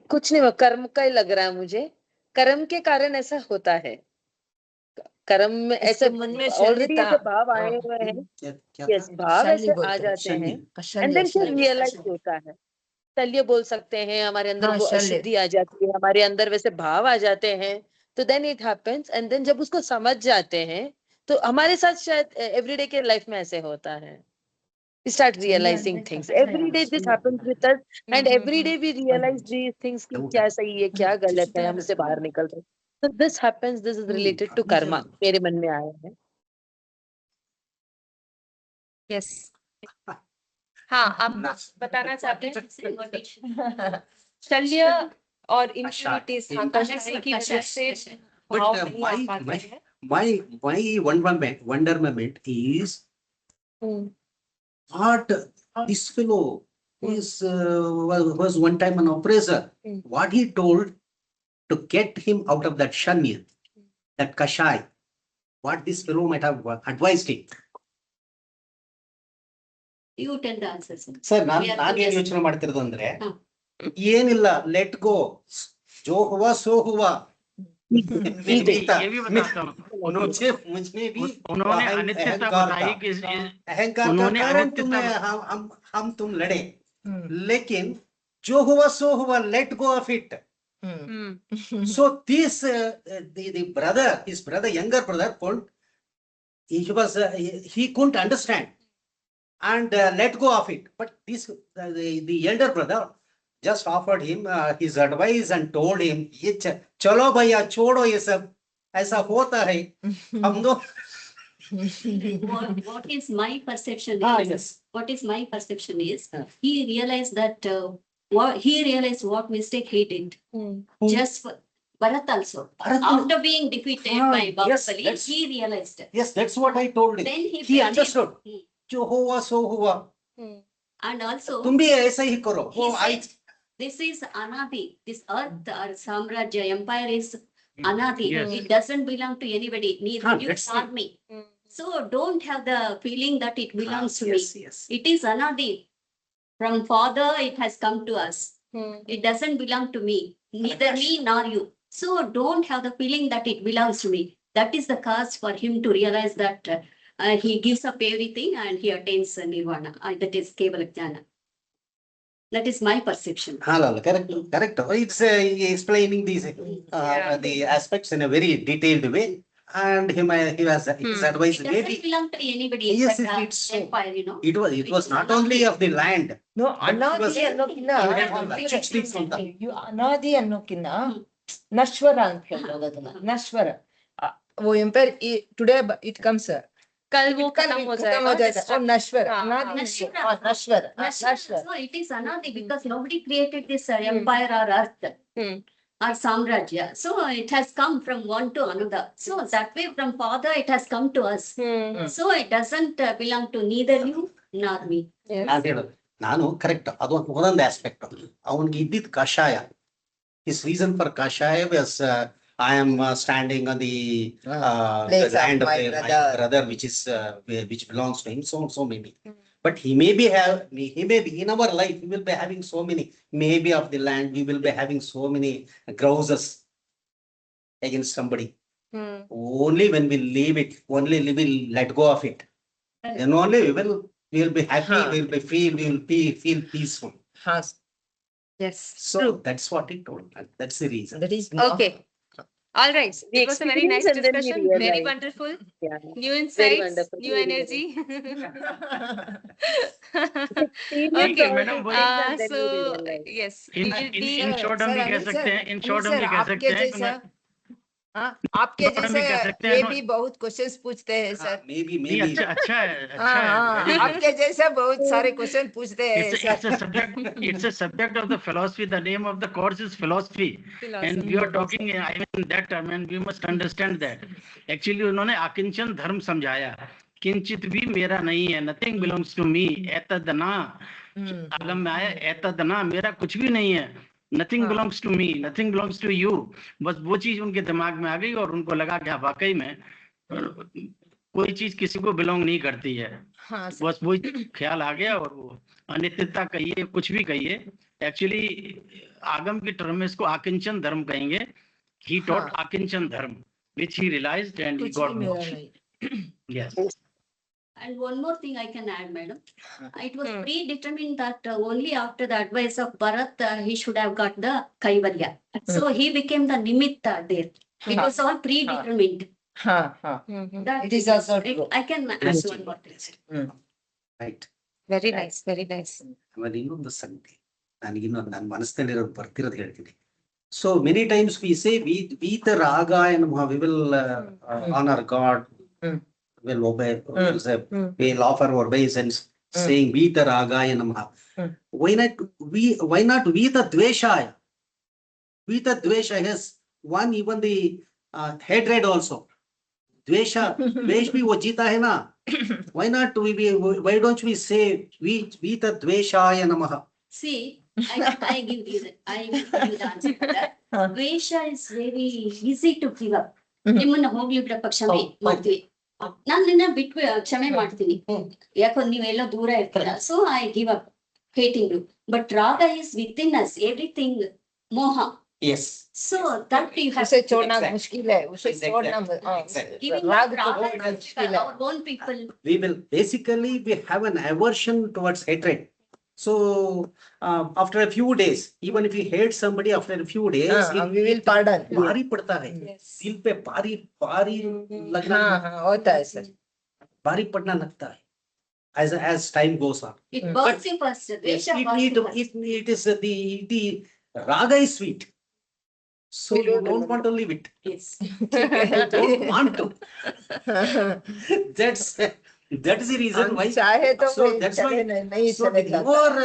कुछ नहीं, वो कर्म का ही लग रहा है मुझे. कर्म के कारण ऐसा होता है. कर्म में ऐसे मन में ऑलरेडी शल्य ऐसे था. भाव आए हुए हैं. क्या यस, भाव शल्य ऐसे आ बोलते हैं, जाते हैं शल्य. एंड देन फिर रियलाइज होता है. शल्य बोल सकते हैं, हमारे अंदर हाँ, वो शल्य. अशुद्धि आ जाती है, हमारे अंदर वैसे भाव आ जाते हैं. तो then it happens and then जब उसको समझ जाते हैं तो हमारे साथ शायद एवरीडे के लाइफ में ऐसे होता है. We start realizing things. Every day this happens with us and every day we realize these things कि क्या सही है, क्या गलत है, हम इससे बाहर निकलते हैं. So this happens, this is related to karma. मेरे मन में आया है. यस. हाँ, आप बताना चाहते हैं? शल्य और impurities, हाँ, कषाय की वजह से भाव नहीं आ पाते हैं. My wonderment is what this fellow was one time an oppressor. What he told to get him out of that shanya, that kashai, what this fellow might have advised him. You tell the answer, sir. Sir We are ನಾನೇನ್ curious. ಯೋಚನೆ ಮಾಡ್ತಿರೋದು ಅಂದ್ರೆ ಹ. ಏನಿಲ್ಲ, let go, ಜೋ ಹುವಾ so ಹುವಾ, ये भी बताता हूँ, मुझे भी उन्होंने अनित्यता बताई कि अहंकार का उन्होंने कारण अनित्यता तुम्हें हम तुम लड़े, लेकिन जो हुआ सो हुआ, let go of it. So this the brother, his brother, younger brother, he couldn't understand and let go of it. But this the elder brother just offered him his advice and told him, "ये चलो भैया छोड़ो ये सब, ऐसा होता है हम लोग." What is my perception is, Yes. what is my perception is, Yeah. he realized that, what mistake he did. Just for Bharat also, Bharat- after being defeated by yes, Bahubali, that's- he realized. Yes, that's what I told him. Then He felt understood. it. जो हुआ सो हुआ, And also, तुम भी ऐसा ही करो. he वो said, this is Anadi, this earth or Samrajya empire is Anadi. Yes. It doesn't belong to anybody, neither Ah, you that's nor me. So don't have the feeling that it belongs to me. Yes, yes. It is Anadi. From father, it has come to us. It doesn't belong to me, neither me nor you. So don't have the feeling that it belongs to me. That is the cause for him to realize that he gives up everything and he attains nirvana. That is Kevala Jnana. That is my perception. Correct. It's explaining these the aspects in a very detailed way, and he has his advice. It doesn't Maybe belong to anybody. Yes, It's like it's so. empire, you know. it was not only of the land. No, But ಅನಾದಿ was- ಅನ್ನೋಕಿನ್ನ Chicks ಅಂತ. you ಅನಾದಿ ಅನ್ನೋಕಿನ್ನ ನಶ್ವರ ಅಂತ ಹೇಳ್ಬೋದು ಅದನ್ನ ನಶ್ವರ वो empire today it comes कल वो खत्म हो जाएगा और नश्वर हाँ, अनादि Nashwara. नश्वर Nashwara. So it is Anadi because nobody created this empire or earth Hmm. or Samrajya. So it has come from one to another. So that way from father it has come to us. So it doesn't belong to neither you nor me. ನಾನ್ ಹೇಳೋದು ನಾನು correct ಅದು ಒಂದೊಂದು aspect. ಅವನಿಗೆ ಇದ್ದಿದ್ ಕಷಾಯ, his reason for ಕಷಾಯ was I am standing on the Place of land of my my brother. brother, which belongs to him. So many. But he may be in our life we will be having so many, maybe of the land we will be having so many grouses against somebody. Only when we leave it, only we will let go of it. Then only we will be happy, Huh. we will be feel peaceful. Has Yes. So True. that's what he told. That's the reason. that is Okay. All right. We It was a very nice experience and then we discussion. Very realize. wonderful. Yeah. New insights, wonderful. new Very energy. Okay, madam, So yes, we will in be. short हम भी कह सकते हैं, in short हम भी कह सकते आपके हैं कि जैसा आपके Short हम भी कह सकते जैसे हैं, ये भी बहुत क्वेश्चंस पूछते हैं सर Maybe नहीं, अच्छा है, अच्छा हाँ है. आपके जैसा बहुत सारे क्वेश्चन पूछते हैं It's sir a subject of the philosophy. The name of the course is philosophy, and we are talking. I mean that term, and we must understand that. Actually, उन्होंने आकिंचन धर्म समझाया. किंचित भी मेरा नहीं है. Nothing belongs to me. एतदना आलम में आया. एतदना मेरा कुछ भी नहीं है. Nothing belongs to me. Nothing belongs to you. बस वो चीज उनके दिमाग में आ गई और उनको लगा कि वाकई में कोई चीज किसी को बिलोंग नहीं करती है. हाँ सर बस वो ख्याल आ गया और वो अनित्यता कहिए कुछ भी कहिए. एक्चुअली आगम की टर्म में इसको आकिंचन धर्म कहेंगे. ही टॉट हाँ। आकिंचन धर्म which he realized and he कुछ got भी मेरा moksha. नहीं Yes. And one more thing I can add, madam. It was Hmm. predetermined that only after the advice of Bharat, he should have got the Kaivalya. So he became the nimitta there. It was all predetermined. हाँ हाँ That It is also true. I can add one more thing. Right. Very nice, very nice. ಆಮೇಲೆ ಇನ್ನೊಂದು ಸಂಗತಿ ನನ್ನ ಮನಸ್ಸಿನಲ್ಲಿರೋದು ಬರ್ತಿರೋದು ಹೇಳ್ತೀನಿ. So many times we say we the raga and we will honor God, will obey, will say, we'll offer our obeisance, saying we the raga and why not we the dveshaya? We the dvesha has one even the hatred also. Dvesha भी वो जीता है ना. Why not why don't we say we the dveshaya namaha? See, I give you the answer for that. Dvesha is very easy to give up. ನಿಮ್ಮನ್ನ ಹೋಗ್ಲಿ ಬಿಡಪ್ಪ ಕ್ಷಮೆ ಮಾಡ್ತೀವಿ. ನಾನು ನಿನ್ನ ಬಿಟ್ಟು ಕ್ಷಮೆ ಮಾಡ್ತೀನಿ. ಯಾಕಂದ್ರೆ ನೀವೆಲ್ಲ ದೂರ ಇರ್ತೀರ. So I give up hating you. But raga is within us. Everything moha. Yes. So that you have. उसे छोड़ना Exactly. मुश्किल है, उसे Exactly. छोड़ना Exactly. Even राग Rag को and छोड़ना मुश्किल है। our own people. We will basically we have an aversion towards hatred. So after a few days, even if you hate somebody after a few days, we will pardon. भारी पड़ता है, दिल पे भारी भारी लगना, हाँ होता है सर। भारी पड़ना लगता है as time goes on. It burns you first. Yes, Desha burns you first. it is the raga is sweet, so We you don't don't want to leave it. Yes. You don't want to. That's that is the reason हम why. चाहे तो So कोई that's चले why. नहीं So the चलेगा। more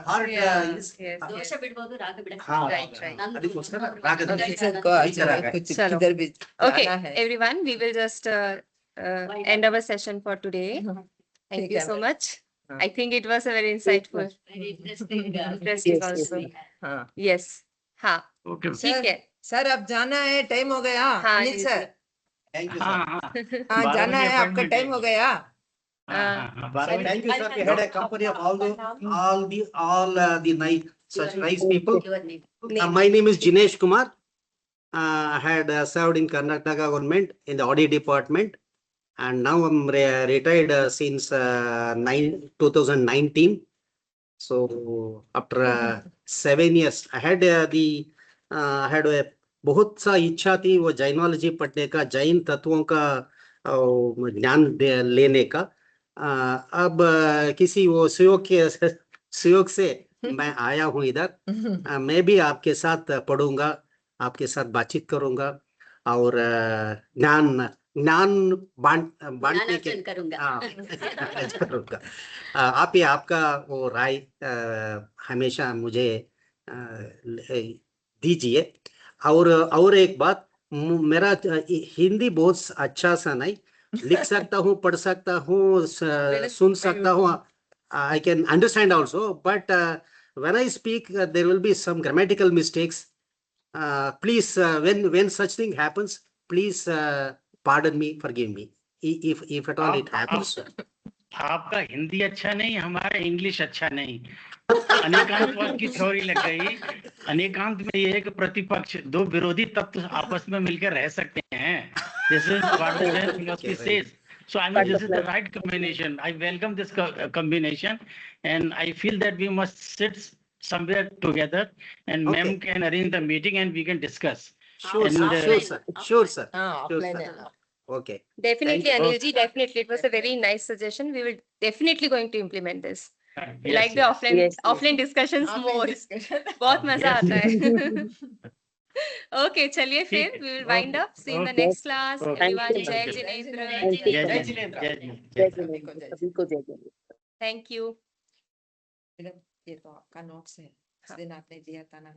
heart is. ದೋಷ ಬಿಡ್ಬೋದು, ರಾಗ ಬಿಡಕ್ಕೆ. हाँ, Right, right. ಅದಕ್ಕೋಸ್ಕರ ರಾಗ Okay. किसी को ಈ ತರ ರಾಗ. कुछ चलो। किधर भी Okay, जाना है। everyone, we will just end our session for today. Thank ठीक you है, so मैम। much. हाँ। I think it was a very insightful. Very interesting. Interesting Yes, yes, also. हाँ Yes. हाँ, ओके ठीक है। सर अब जाना है, टाइम हो गया। हाँ, Anil ji, sir Thank you, हाँ sir. हाँ हाँ 12 जाना बजे है, आपका appointment टाइम है। हो गया। हाँ, 12 Sir, बजे। thank you, sir. We had a company of all the nice such nice people. Your name. My name is Jinesh Kumar. I had served in Karnataka government in the audit department, and now I'm retired since 2019. So after 7 years, I had had a बहुत सा इच्छा थी वो Jainology पढ़ने का, जैन तत्वों का ज्ञान लेने का। अब किसी वो सुयोग से मैं आया हूँ इधर। मैं भी आपके साथ पढ़ूंगा, आपके साथ बातचीत करूंगा और ज्ञान ज्ञान बांटने के ज्ञानार्जन करूंगा। हाँ करूंगा। आप ही आपका वो राय हमेशा मुझे दीजिए। और एक बात, मेरा हिंदी बहुत अच्छा सा नहीं, लिख सकता हूँ, पढ़ सकता हूँ, सुन सकता हूँ, I can understand also, but when I speak, there will be some grammatical mistakes. Please, when such thing happens, please pardon me, forgive me, if at all it happens. आपका हिंदी अच्छा नहीं, हमारा इंग्लिश अच्छा नहीं। अनेकांतवाद की थ्योरी लग गई। अनेकांत में ये है कि प्रतिपक्ष, दो विरोधी तत्व आपस में मिलकर रह सकते हैं। This is what the Jain philosophy says. So I know this is the right combination. I welcome this combination, and I feel that we must sit somewhere together, and Okay. ma'am can arrange the meeting and we can discuss. Sure, And, sir. Sure, sir. Sure, sir. हाँ Sure, offline sir. है। Okay. Definitely, Thank you. Anil ji, definitely. It was a very nice suggestion. We will definitely going to implement this. We Yes, like the yes. offline Yes, yes. offline discussions Offline more. discussion। बहुत मजा Yes, आता है। Okay, चलिए ठीक फिर है। we will wind up. See you in the Okay. next class. Okay. Everyone, Thank जय you. Jinendra. जय जय जिनेंद्र, जय जिनेंद्र, जय जय जिनेंद्र। जिनेंद्र, सभी को जय जिनेंद्र। Thank you. ये तो आपका नोट्स है, उस दिन आपने दिया था ना हमें।